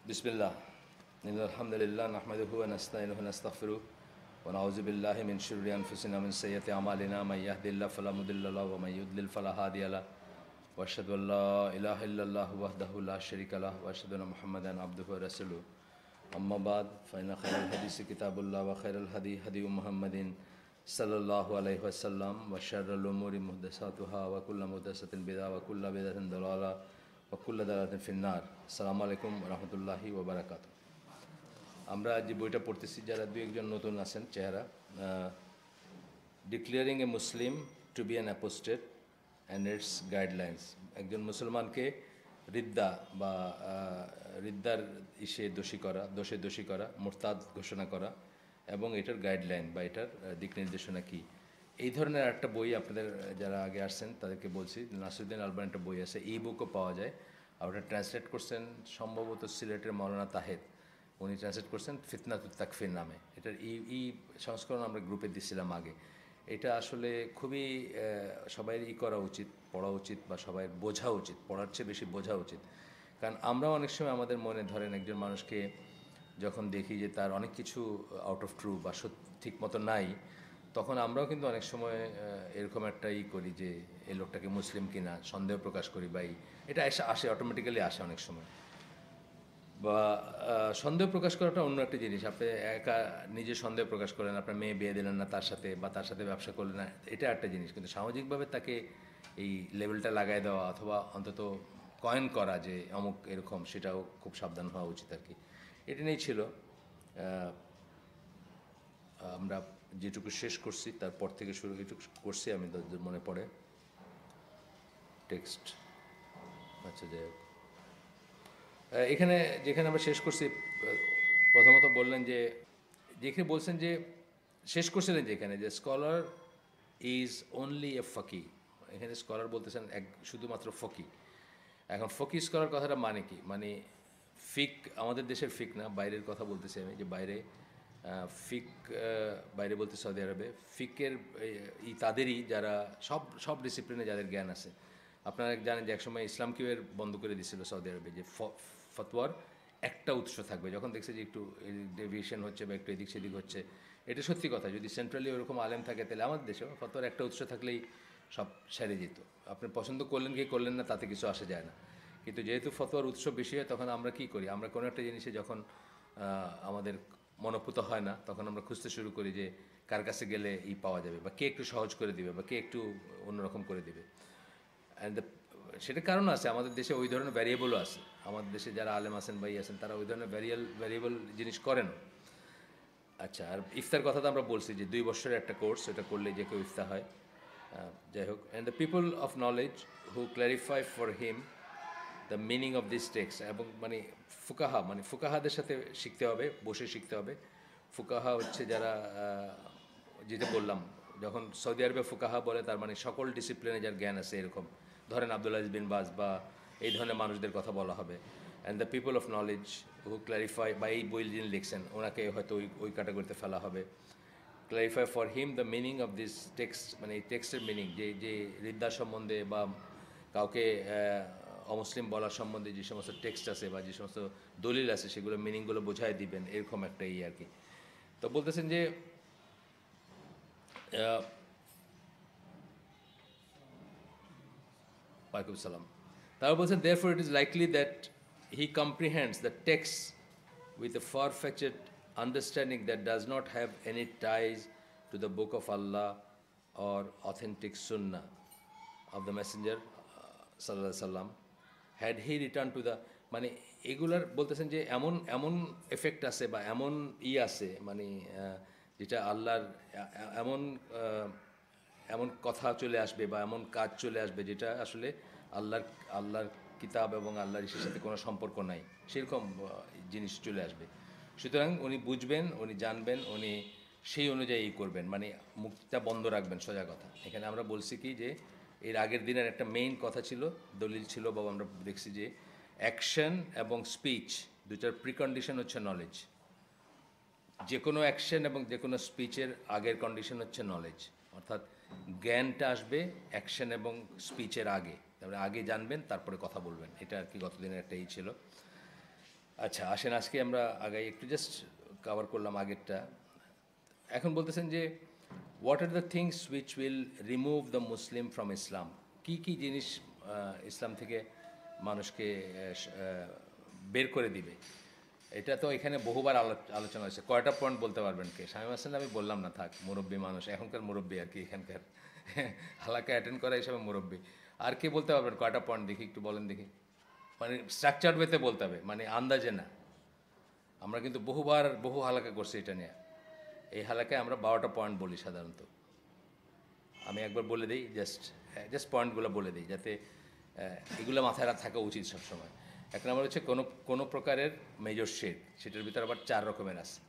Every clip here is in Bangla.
बिस्मिल्लाह अल्हम्दुलिल्लाह नहमदुहु व नस्तईनुहु व नस्तगफिरुहु व नऊज़ु बिल्लाहि मिन शुर्रि अनफुसिना व मिन सय्यिआति अमालिना मन यहदिल्लाहु फला मुदिल्ल लहु व मन युद्लिल फला हादिय लहु व अशहदु अल्ला इलाहा इल्लल्लाहु वहदहु ला शरीका लहु व अशहदु अन्ना मुहम्मदन अब्दुहु व रसूलुहु अम्मा बाद फ़इन्न खैरल हदीस किताबुल्लाह व खैरल हदी हदी मुहम्मदिन सल्लल्लाहु अलैहि वसल्लम व शर्रल उमूरि मुहदसातुहा व कुल्लु मुहदसतिन बिदअह व कुल्लु बिदअतिन दलाला वकुल्ला दालातिन फिन्नार। আসসালামু আলাইকুম রহমতুল্লাহি ওয়া বারাকাতুহু। আমরা যে বইটা পড়তেছি, যারা দু একজন নতুন আছেন চেহারা, declaring a Muslim to be an apostate and its guidelines, একজন মুসলমানকে রিদ্দা বা রিদ্দার দোষে দোষী করা, মুরতাদ ঘোষণা করা এবং এটার গাইডলাইন বা এটার দিক নির্দেশনা কী, এই ধরনের একটা বই আপনাদের যারা আগে আসছেন তাদেরকে বলছি, নাসিরুদ্দিন আলবানী একটা বই আছে, ই বুকও পাওয়া যায়। আর ওটা ট্রান্সলেট করছেন সম্ভবত সিলেটের মৌলানা তাহের, উনি ট্রান্সলেট করছেন ফিতনাতুত তাকফির নামে। এটার ই সংস্করণ আমরা গ্রুপে দিছিলাম আগে। এটা আসলে খুবই সবাই করা উচিত, পড়া উচিত বা সবাই বোঝা উচিত, পড়ার চেয়ে বেশি বোঝা উচিত। কারণ আমরা অনেক সময় আমাদের মনে ধরেন একজন মানুষকে যখন দেখি যে তার অনেক কিছু আউট অফ ট্রু বা ঠিক মতো নাই, তখন আমরাও কিন্তু অনেক সময় এরকম একটা করি যে এই লোকটাকে মুসলিম কিনা সন্দেহ প্রকাশ করি, বা এটা আসে অটোমেটিক্যালি আসে অনেক সময়। বা সন্দেহ প্রকাশ করাটা অন্য একটা জিনিস। আপনি একা নিজে সন্দেহ প্রকাশ করেন, আপনার মেয়ে বিয়ে দিলেন না তার সাথে, বা তার সাথে ব্যবসা করলেন না, এটা একটা জিনিস। কিন্তু সামাজিকভাবে তাকে এই লেভেলটা লাগাই দেওয়া অথবা অন্তত কয়েন করা যে অমুক এরকম, সেটাও খুব সাবধান হওয়া উচিত আর কি। এটা নিয়েই ছিল। আমরা যেটুকু শেষ করছি তারপর থেকে শুরু এটুকু করছি আমি, মনে পড়ে টেক্সট। আচ্ছা, যাই হোক, এখানে যেখানে আমরা শেষ করছি, প্রথমত বললেন যে যেখানে বলছেন যে শেষ করছিলেন যেখানে যে স্কলার ইজ অনলি এ ফকি, এখানে স্কলার বলতেছেন শুধুমাত্র ফকি। এখন ফকি স্কলার কথাটা মানে কি? মানে ফিক আমাদের দেশের ফিক না, বাইরের কথা বলতেছি আমি, যে বাইরে ফিক, বাইরে বলতে সৌদি আরবে ফিকের তাদেরই যারা সব ডিসিপ্লিনে যাদের জ্ঞান আছে। আপনারা জানেন যে একসময় ইসলাম কিউয়ের বন্ধ করে দিয়েছিল সৌদি আরবে, যে ফতোয়ার একটা উৎস থাকবে। যখন দেখছে যে একটু ডেভিয়েশন হচ্ছে বা একটু এদিক সেদিক হচ্ছে, এটা সত্যি কথা, যদি সেন্ট্রালি ওরকম আলেম থাকে তাহলে আমাদের দেশেও ফতোয়ার একটা উৎস থাকলেই সব সেরে যেত। আপনি পছন্দ করলেন কি করলেন না তাতে কিছু আসে যায় না। কিন্তু যেহেতু ফতোয়ার উৎস বেশি হয়, তখন আমরা কী করি, আমরা কোনো একটা জিনিসে যখন আমাদের মনোপুত হয় না, তখন আমরা খুঁজতে শুরু করি যে কার কাছে গেলে পাওয়া যাবে, বা কে একটু সহজ করে দিবে, বা কে একটু অন্যরকম করে দিবে। অ্যান্ড সেটা কারণ আছে, আমাদের দেশে ওই ধরনের ভ্যারিয়েবলও আছে। আমাদের দেশে যারা আলেম আছেন বা আছেন, তারা ওই ধরনের ভ্যারিয়েবল জিনিস করেন। আচ্ছা, আর ইফতার কথা তো আমরা বলছি যে 2 বছরের একটা কোর্স, এটা করলে যে কেউ ইফতার হয়। যাই হোক, and the people of knowledge who clarify for him the meaning of this text, এবং মানে ফুকাহাদের সাথে শিখতে হবে, বসে শিখতে হবে। ফুকাহা হচ্ছে যারা, যেটা বললাম, যখন সৌদি আরবে ফুকাহা বলে তার মানে সকল ডিসিপ্লিনে যার জ্ঞান আছে, এরকম ধরেন আব্দুল আজিজ বিন বাজ বা এই ধরনের মানুষদের কথা বলা হবে। And the people of knowledge who clarify, বা এই বই যিনি লিখছেন ওনাকে হয়তো ওই ক্যাটাগরিতে ফেলা হবে। Clarify for him the meaning of this text, মানে এই টেক্সটের মিনিং, যে রিদ্দা সম্বন্ধে বা কাউকে অমুসলিম বলার সম্বন্ধে যে সমস্ত টেক্সট আছে বা যে সমস্ত দলিল আছে, সেগুলো মিনিংগুলো বোঝায় দিবেন, এরকম একটা আর কি। তো বলতেছেন যে ওয়ালাইকুম সালাম। তারপর বলছেন, therefore it is likely that he comprehends the text with a far-fetched understanding that does not have any ties to the book of Allah or authentic sunnah of the messenger sallallahu alaihi wasallam. Had he returned to the, মানে এগুলার বলতেছেন যে এমন এমন এফেক্ট আছে বা এমন আছে, মানে যেটা আল্লাহর এমন এমন কথা চলে আসবে বা এমন কাজ চলে আসবে যেটা আসলে আল্লাহর কিতাব এবং আল্লাহর ইসের সাথে কোনো সম্পর্ক নাই, সেরকম জিনিস চলে আসবে। সুতরাং উনি বুঝবেন, উনি জানবেন, উনি সেই অনুযায়ী করবেন, মানে মুখটা বন্ধ রাখবেন, সোজা কথা। এখানে আমরা বলছি কি যে এর আগের দিনের একটা মেইন কথা ছিল, দলিল ছিল, বা আমরা দেখছি যে অ্যাকশন এবং স্পিচ দুটার প্রিকন্ডিশন হচ্ছে নলেজ। যে কোনো অ্যাকশন এবং যে কোনো স্পিচের আগের কন্ডিশন হচ্ছে নলেজ, অর্থাৎ জ্ঞানটা আসবে অ্যাকশন এবং স্পিচের আগে। তারপরে আগে জানবেন, তারপরে কথা বলবেন, এটা আর কি গতদিনের একটা ছিল। আচ্ছা আসেন আজকে আমরা আগে একটু জাস্ট কভার করলাম আগেরটা। এখন বলতেছেন যে what are the things which will remove the Muslim from Islam, কি কি জিনিস ইসলাম থেকে মানুষকে বের করে দিবে। এটা তো এখানে বহুবার আলোচনা হয়েছে। কয়টা পয়েন্ট বলতে পারবেন কে? শামীম হাসান আমি বললাম না, থাক, মুরব্বী মানুষ, এখনকার মুরব্বী আর কি, এখানকার হালাকা অ্যাটেন্ড করা হিসাবে মুরব্বী। আর কে বলতে পারবেন কয়টা পয়েন্ট দেখি, একটু বলেন দেখি। মানে স্ট্রাকচার ওয়েতে বলতে হবে, মানে আন্দাজে না। আমরা কিন্তু বহুবার বহু হালাকা করছি এটা নিয়ে। এই হালাকায় আমরা 12টা পয়েন্ট বলি সাধারণত। আমি একবার বলে দিই, জাস্ট জাস্ট পয়েন্টগুলো বলে দিই যাতে এগুলো মাথায় থাকা উচিত সবসময়। এক নম্বর হচ্ছে কোনো প্রকারের মেজর শিরক, সেটার ভিতরে আবার 4 রকমের আছে।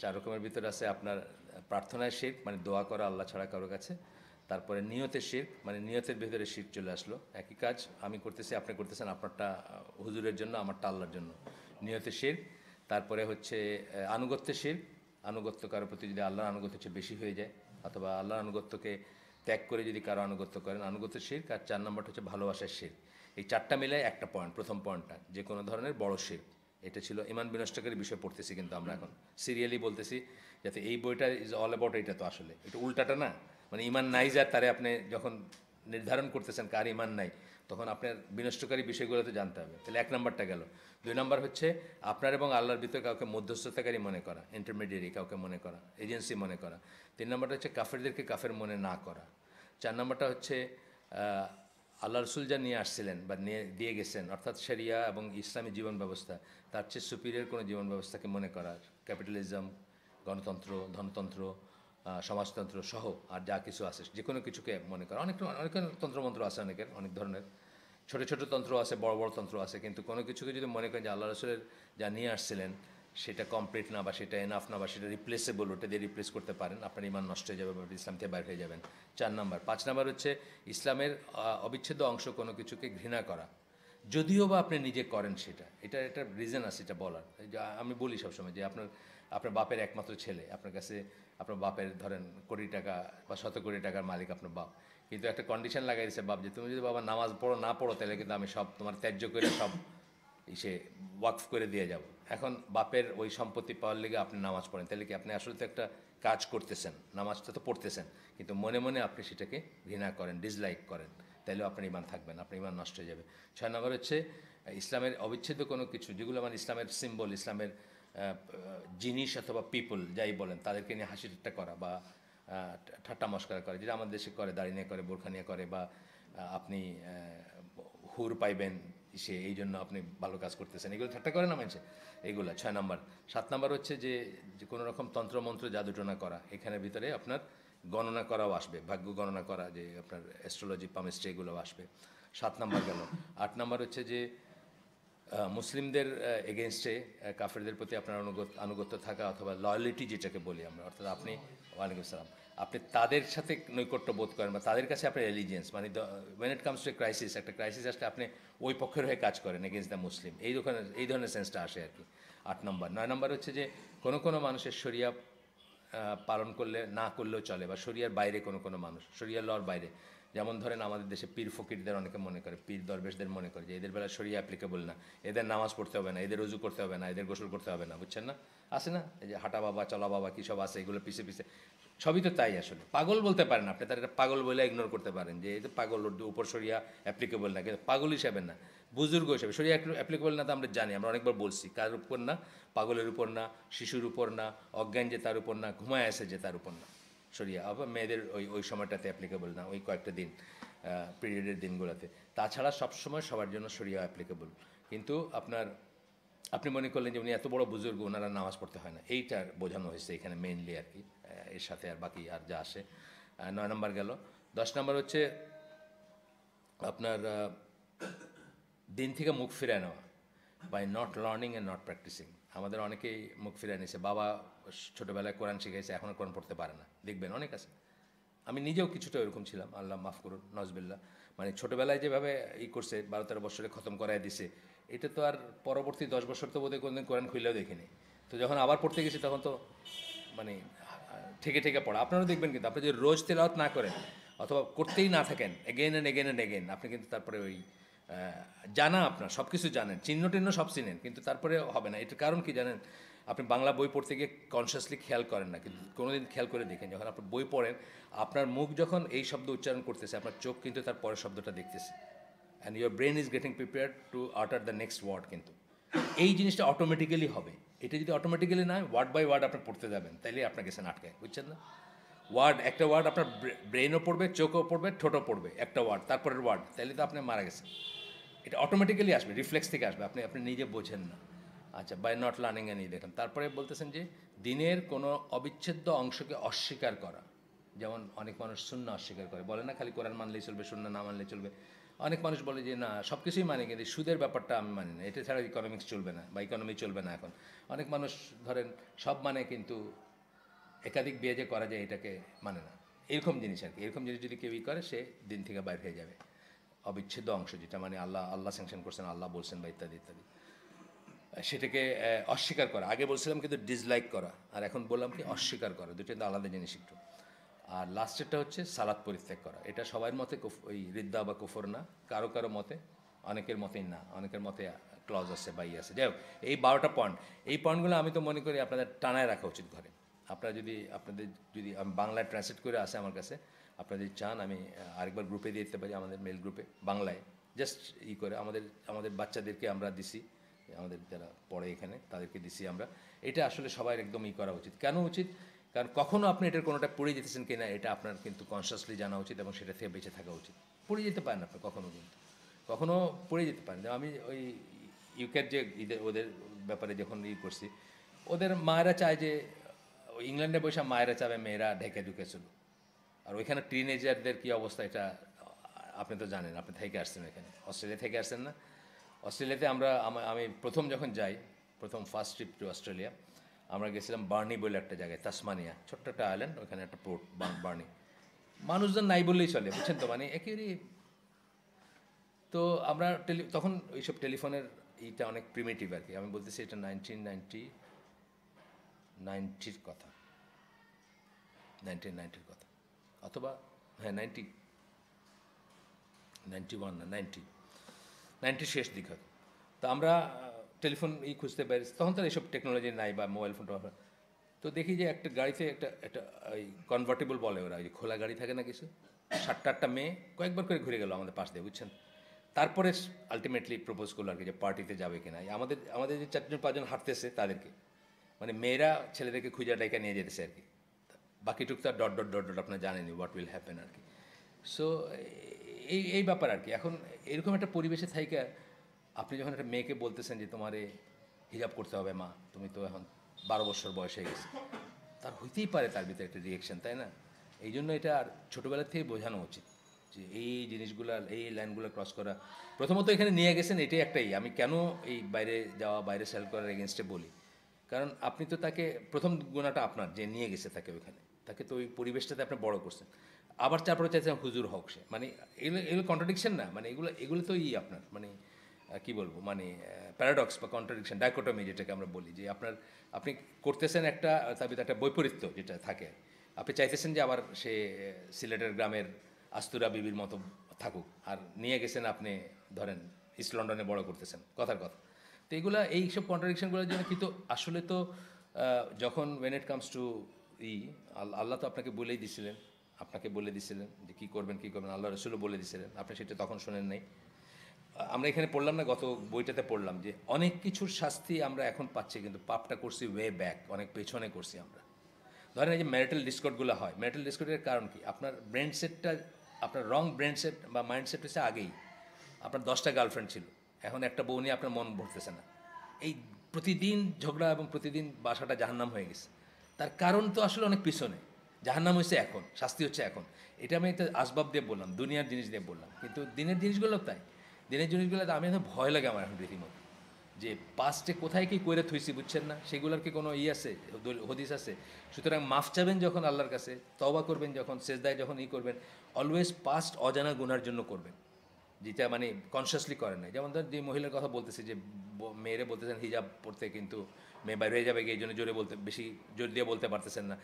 4 রকমের ভিতরে আছে আপনার প্রার্থনায় শিরক, মানে দোয়া করা আল্লাহ ছাড়া কারোর কাছে। তারপরে নিয়তের শিরক, মানে নিয়তের ভিতরে শিরক চলে আসলো। একই কাজ আমি করতেছি, আপনি করতেছেন, আপনারটা হুজুরের জন্য, আমারটা আল্লাহর জন্য, নিয়তের শিরক। তারপরে হচ্ছে আনুগত্যের শিরক, আনুগত্য কারোর প্রতি যদি আল্লাহর আনুগত্য হচ্ছে বেশি হয়ে যায়, অথবা আল্লাহর আনুগত্যকে ত্যাগ করে যদি কারো আনুগত্য করেন, আনুগত্যের শিরক। আর 4 নম্বরটা হচ্ছে ভালোবাসার শিরক। এই 4টা মিলে একটা পয়েন্ট, প্রথম পয়েন্টটা যে কোনো ধরনের বড় শিরক। এটা ছিল ইমান বিনষ্টকারী বিষয় পড়তেছি, কিন্তু আমরা এখন সিরিয়ালি বলতেছি যাতে এই বইটা ইজ অল অ্যাবাউট এইটা। তো আসলে এটা উল্টাটা না, মানে ইমান নাই যার তারে আপনি যখন নির্ধারণ করতেছেন কার ইমান নাই, তখন আপনার বিনষ্টকারী বিষয়গুলো তো জানতে হবে। তাহলে 1 নম্বরটা গেল। 2 নম্বর হচ্ছে আপনার এবং আল্লাহর ভিতরে কাউকে মধ্যস্থতাকারী মনে করা, ইন্টারমিডিয়েরি কাউকে মনে করা, এজেন্সি মনে করা। 3 নম্বরটা হচ্ছে কাফেরদেরকে কাফের মনে না করা। 4 নম্বরটা হচ্ছে আল্লাহ রসুল যা নিয়ে আসছিলেন বা নিয়ে দিয়ে গেছেন, অর্থাৎ শরিয়া এবং ইসলামী জীবন ব্যবস্থা, তার চেয়ে সুপিরিয়র কোনো জীবন ব্যবস্থাকে মনে করা। ক্যাপিটালিজম, গণতন্ত্র, ধনতন্ত্র, সমাজতন্ত্র সহ আর যা কিছু আছে যে কোনো কিছুকে মনে করা। অনেক অনেক তন্ত্রমন্ত্র আছে, অনেকের অনেক ধরনের, ছোটো ছোটো তন্ত্র আছে, বড় বড় তন্ত্র আছে। কিন্তু কোনো কিছুকে যদি মনে করেন যে আল্লাহ রসুলের যা নিয়ে আসছিলেন সেটা কমপ্লিট না, বা সেটা এনাফ না, বা সেটা রিপ্লেসেবল, ওটা দিয়ে রিপ্লেস করতে পারেন, আপনার ইমান নষ্ট হয়ে যাবে বা ইসলাম থেকে বাইর হয়ে যাবেন। 4 নম্বর। 5 নম্বর হচ্ছে ইসলামের অবিচ্ছেদ্য অংশ কোনো কিছুকে ঘৃণা করা, যদিও বা আপনি নিজে করেন সেটা। এটা রিজন আছে এটা বলার। আমি বলি সবসময় যে আপনার বাপের একমাত্র ছেলে, আপনার কাছে আপনার বাপের ধরেন কোটি টাকা বা শত কোটি টাকার মালিক আপনার বাপ, কিন্তু একটা কন্ডিশন লাগাই দিয়েছে বাপ যে তুমি যদি বাবা নামাজ পড়ো না পড়ো, তাহলে কিন্তু আমি সব তোমার ত্যায্য করে সব সে ওয়াকফ করে দিয়ে যাব। এখন বাপের ওই সম্পত্তি পাওয়ার লেগে আপনি নামাজ পড়েন, তাহলে কি আপনি আসলে তো একটা কাজ করতেছেন, নামাজটা তো পড়তেছেন, কিন্তু মনে মনে আপনি সেটাকে ঘৃণা করেন, ডিসলাইক করেন, তাহলেও আপনার ইমান থাকবেন, আপনার ইমান নষ্ট হয়ে যাবে। 6 নম্বর হচ্ছে ইসলামের অবিচ্ছেদ্য কোনো কিছু, যেগুলো মানে ইসলামের সিম্বল, ইসলামের জিনিস অথবা পিপল যাই বলেন, তাদেরকে নিয়ে হাসি ঠাট্টা করা বা ঠাট্টা মস্করা করে, যেটা আমাদের দেশে করে, দাড়ি নিয়ে করে, বোরখা নিয়ে করে, বা আপনি হুর পাইবেন সে এই জন্য আপনি ভালো কাজ করতেছেন, এগুলো ঠাট্টা করে না মানুষে, এইগুলো 6 নম্বর। 7 নম্বর হচ্ছে যে কোনো রকম তন্ত্রমন্ত্র জাদুটনা করা, এখানের ভিতরে আপনার গণনা করাও আসবে, ভাগ্য গণনা করা, যে আপনার অ্যাস্ট্রোলজি, পামিস্ট্রি, এগুলো আসবে। 7 নম্বর গেল। 8 নম্বর হচ্ছে যে মুসলিমদের এগেনস্টে কাফেরদের প্রতি আপনার আনুগত্য থাকা, অথবা লয়ালিটি যেটাকে বলি আমরা, অর্থাৎ আপনি, ওয়ালাইকুম আসসালাম, আপনি তাদের সাথে নৈকট্য বোধ করেন বা তাদের কাছে আপনার এলিজেন্স, মানে when it comes to crisis, একটা ক্রাইসিস আসলে আপনি ওই পক্ষের হয়ে কাজ করেন এগেনস্ট দ্য মুসলিম, এই ধরনের সেন্সটা আসে আর কি। 8 নম্বর। 9 নম্বর হচ্ছে যে কোনো মানুষের শরিয়া পালন করলে না করলেও চলে, বা শরিয়ার বাইরে কোনো মানুষ, শরিয়ার লর বাইরে, যেমন ধরেন আমাদের দেশে পীর ফকিরদের অনেকে মনে করে, পীর দরবেশদের মনে করে যে এদের বেলা শরিয়া অ্যাপ্লিকেবল না, এদের নামাজ পড়তে হবে না, এদের রুজু করতে হবে না, এদের গোসল করতে হবে না, বুঝছেন না? আছে না এই যে হাঁটা বাবা, চলা বাবা, কী সব আছে, এগুলো পিছে পিছে সবই তো তাই। আসলে পাগল বলতে পারেন আপনি, তার এটা পাগল বলে ইগনোর করতে পারেন যে এই তো পাগল, উপর শরিয়া অ্যাপ্লিকেবল না, কিন্তু পাগল হিসাবে না, বুজুর্গ হিসাবে। শরিয়া অ্যাপ্লিকেবল না তো আমরা জানি, আমরা অনেকবার বলছি, কার উপর না? পাগলের উপর না, শিশুর উপর না, অজ্ঞান যে তার উপর না, ঘুমায় আসে যে তার উপর না। শরিয়া আবার মেয়েদের ওই সময়টাতে অ্যাপ্লিকেবল না, ওই কয়েকটা দিন পিরিয়ডের দিনগুলোতে। তাছাড়া সবসময় সবার জন্য শরিয়া অ্যাপ্লিকেবল। কিন্তু আপনি মনে করলেন যে উনি এত বড় বুজুর্গ, ওনারা নামাজ পড়তে হয় না, এইটার বোঝানো হয়েছে এখানে মেইনলি আর কি। এর সাথে আর বাকি আর যা আসে। 9 নম্বর গেল। 10 নম্বর হচ্ছে আপনার দিন থেকে মুখ ফিরায় নেওয়া, by not learning and not practicing. আমাদের অনেকেই মুখ ফিরায় নিয়েছে, বাবা ছোটোবেলায় কোরআন শিখাইছে, এখনও কোরআন পড়তে পারে না, দেখবেন অনেক আছে। আমি নিজেও কিছুটা এরকম ছিলাম, আল্লাহ মাফ করুন, নজবিল্লা। মানে ছোটোবেলায় যেভাবে করছে 12-13 বছরে খতম করাই দিছে, এটা তো আর পরবর্তী 10 বছর তো বোধহয় কোনোদিন কোরআন খুললেও দেখিনি। তো যখন আবার পড়তে গেছি তখন তো মানে ঠেকে ঠেকে পড়া। আপনারাও দেখবেন, কিন্তু আপনি যদি রোজ তেলাওয়াত না করেন অথবা করতেই না থাকেন again and again and again, আপনি কিন্তু তারপরে ওই জানা আপনার সব কিছু জানেন, চিহ্ন টিহ্ন সব চিনেন, কিন্তু তারপরে হবে না। এটার কারণ কি জানেন? আপনি বাংলা বই পড়তে গিয়ে কনসিয়াসলি খেয়াল করেন না, কিন্তু কোনোদিন খেয়াল করে দেখেন যখন আপনি বই পড়েন, আপনার মুখ যখন এই শব্দ উচ্চারণ করতেছে, আপনার চোখ কিন্তু তার পরের শব্দটা দেখতেছে, and your brain is getting prepare to আটার দ্য নেক্সট ওয়ার্ড। কিন্তু এই জিনিসটা অটোমেটিক্যালি হবে। এটা যদি অটোমেটিক্যালি না হয়, ওয়ার্ড বাই ওয়ার্ড আপনি পড়তে যাবেন, তাইলে আপনার গেছেন আটকায়, বুঝছেন না? ওয়ার্ড, একটা ওয়ার্ড আপনার ব্রেনও পড়বে, চোখও পড়বে, ঠোঁটও পড়বে, একটা ওয়ার্ড তারপরের ওয়ার্ড, তাইলে তো আপনি মারা গেছেন। এটা অটোমেটিক্যালি আসবে, রিফ্লেক্স থেকে আসবে, আপনি আপনি নিজে বোঝেন না। আচ্ছা, বাই নট লার্নিং এনি দেখেন। তারপরে বলতেছেন যে দিনের কোনো অবিচ্ছেদ্য অংশকে অস্বীকার করা, যেমন অনেক মানুষ শূন্য অস্বীকার করে, বলে না খালি কোরআন মানলেই চলবে, শূন্য না মানলেই চলবে। অনেক মানুষ বলে যে না, সব কিছুই মানে, কিন্তু সুদের ব্যাপারটা আমি মানি না, এটা ছাড়া ইকোনমিক্স চলবে না বা ইকোনমি চলবে না। এখন অনেক মানুষ ধরেন সব মানে, কিন্তু একাধিক বিয়ে যে করা যায় এটাকে মানে না, এরকম জিনিস আর কি। এরকম জিনিস যদি কেউই করে, সে দিন থেকে বাইর হয়ে যাবে। অবিচ্ছেদ্য অংশ যেটা মানে আল্লাহ স্যাংশন করছেন, আল্লাহ বলছেন বা ইত্যাদি ইত্যাদি, সেটাকে অস্বীকার করা। আগে বলছিলাম কিন্তু ডিসলাইক করা, আর এখন বললাম কি অস্বীকার করা, দুটো কিন্তু আলাদা জিনিস একটু। আর লাস্টেরটা হচ্ছে সালাত পরিত্যাগ করা। এটা সবার মতে ওই রিদ্দা বা কুফর না, কারো কারো মতে, অনেকের মতেই না, অনেকের মতে ক্লজ আছে বা আছে। যাই হোক, এই 12টা পয়েন্ট, এই পয়েন্টগুলো আমি তো মনে করি আপনাদের টানায় রাখা উচিত ঘরে। আপনারা যদি আমি বাংলায় ট্রান্সলেট করে আসে আমার কাছে, আপনারা যদি চান আমি আরেকবার গ্রুপে দিয়ে দিতে পারি, আমাদের মেল গ্রুপে বাংলায় জাস্ট করে। আমাদের বাচ্চাদেরকে আমরা দিছি, আমাদের যারা পড়ে এখানে তাদেরকে দিছি আমরা। এটা আসলে সবাই একদম করা উচিত। কেন উচিত? কারণ কখনও আপনি এটার কোনোটা পড়ে যেতেছেন কিনা, এটা আপনার কিন্তু কনসিয়াসলি জানা উচিত এবং সেটা থেকে বেঁচে থাকা উচিত। পড়ে যেতে পারেন আপনি কখনও, কিন্তু কখনও পড়ে যেতে পারেন। আমি ওই ইউকের যে ওদের ব্যাপারে যখন করছি, ওদের মায়েরা চায় যে, ইংল্যান্ডে বসে মায়েরা চাবে মেয়েরা ঢেকে ঢুকেছিল। আর ওইখানে টিনেজারদের কী অবস্থা, এটা আপনি তো জানেন, আপনি থেকে আসছেন এখানে, অস্ট্রেলিয়া থেকে আসছেন না? অস্ট্রেলিয়াতে আমি প্রথম যখন যাই, প্রথম ফার্স্ট ট্রিপ টু অস্ট্রেলিয়া, আমরা গেছিলাম বার্নি বলে একটা জায়গায়, তাসমানিয়া, ছোট্ট একটা আইল্যান্ড, ওখানে একটা পোর্ট বার্নি। মানুষজন নাই বললেই চলে, বুঝছেন তো, মানে একেবারে। তো আমরা তখন ওইসব টেলিফোনের এইটা অনেক প্রিমিটিভ আর কি। আমি বলতেছি এটা 1990-র কথা, 1990-র কথা, অথবা হ্যাঁ 91 না 90 শেষ দিক হয়। তো আমরা টেলিফোন খুঁজতে পারি, তখন তো এইসব টেকনোলজি নাই বা মোবাইল ফোন। তো দেখি যে একটা গাড়িতে একটা একটা ওই কনভার্টেবল বলে ওরা, ওই খোলা গাড়ি থাকে না কিছু, 7-8টা মেয়ে কয়েকবার করে ঘুরে গেল আমাদের পাশ দিয়ে, বুঝছেন। তারপরে আলটিমেটলি প্রপোজ করলো আর কি, যে পার্টিতে যাবে কিনা। আমাদের আমাদের যে 4-5জন হাঁটতেছে তাদেরকে, মানে মেয়েরা ছেলেদেরকে খুঁজে ডাইকা নিয়ে যেতেছে আর কি। বাকিটুক তো আর ডট ডট ডট ডট আপনার জানেনি হোয়াট উইল হ্যাপেন আর কি। সো এই ব্যাপার আর কি। এখন এরকম একটা পরিবেশে থাইকা আপনি যখন একটা মেয়েকে বলতেছেন যে তোমারে হিজাব করতে হবে মা, তুমি তো এখন 12 বছর বয়স হয়ে গেছে, তার হইতেই পারে তার ভিতরে একটা রিয়েকশন, তাই না? এই জন্য এটা আর ছোটোবেলা থেকে বোঝানো উচিত যে এই জিনিসগুলো, এই লাইনগুলো ক্রস করা। প্রথমত এখানে নিয়ে গেছেন, এটাই একটাই। আমি কেন এই বাইরে যাওয়া, বাইরে সেল করার এগেনস্টে বলি, কারণ আপনি তো তাকে, প্রথম গুণাটা আপনার যে নিয়ে গেছে তাকে ওইখানে, তাকে তো ওই পরিবেশটাতে আপনি বড় করছেন। আবার তারপরে চাইছেন হুজুর হোক সে, মানে এগুলো কন্ট্রাডিকশন না, মানে এগুলো তো আপনার মানে কী বলবো, মানে প্যারাডক্স বা কন্ট্রাডিকশন, ডাইকোটমি যেটাকে আমরা বলি, যে আপনি করতেছেন একটা, তার ভিতরে একটা বৈপরীত্য যেটা থাকে। আপনি চাইতেছেন যে আবার সে সিলেটের গ্রামের আস্তুরা বিবির মতো থাকুক, আর নিয়ে গেছেন আপনি ধরেন ইস্ট লন্ডনে বড় করতেছেন, কথার কথা। তো এইসব কন্ট্রাডিকশনগুলোর জন্য কিন্তু আসলে তো যখন ওয়েন ইট কামস টু আল্লাহ তো আপনাকে বলে দিছিলেন যে কী করবেন, আল্লাহ রসুলও বলে দিছিলেন, আপনি সেটা তখন শোনেন নাই। আমরা এখানে পড়লাম না, গত বইটাতে পড়লাম যে অনেক কিছুর শাস্তি আমরা এখন পাচ্ছি, কিন্তু পাপটা করছি ওয়ে ব্যাক, অনেক পেছনে করছি আমরা। ধরেন এই যে ম্যারিটাল ডিসকর্ডগুলো হয়, ম্যারিটাল ডিসকর্ডের কারণ কি? আপনার ব্রেন সেটটা, আপনার রং ব্রেন সেট বা মাইন্ড সেট হচ্ছে আগেই। আপনার 10টা গার্লফ্রেন্ড ছিল, এখন একটা বউ নিয়ে আপনার মন ভরতেছে না। এই প্রতিদিন ঝগড়া এবং প্রতিদিন বাসাটা জাহান্নাম হয়ে গেছে। তার কারণ তো আসলে অনেক পিছনে। জাহান্নাম হয়েছে এখন, শাস্তি হচ্ছে এখন। এটা আমি একটা আসবাব দিয়ে বললাম, দুনিয়ার জিনিস দিয়ে বললাম, কিন্তু দিনের জিনিসগুলো তাই। দিনের জিনিসগুলো আমি এখন ভয় লাগে আমার এখন রীতিমতো, যে পাস্টে কোথায় কী করে থুইছি, বুঝছেন না? সেগুলোর কি কোনো আছে, হদিস আছে? সুতরাং মাফ চাবেন যখন আল্লাহর কাছে, তওবা করবেন যখন, সেজদায় যখন করবেন, অলওয়েজ পাস্ট অজানা গুনার জন্য করবেন, যেটা মানে কনসিয়াসলি করেন না। যেমন ধর যে মহিলার কথা বলতেছে, যে মেয়েরে বলতেছেন হিজাব পড়তে, কিন্তু মেয়ে বাইরে হয়ে যাবে, এই জন্য বেশি জোর দিয়ে বলতে পারতেছেন না।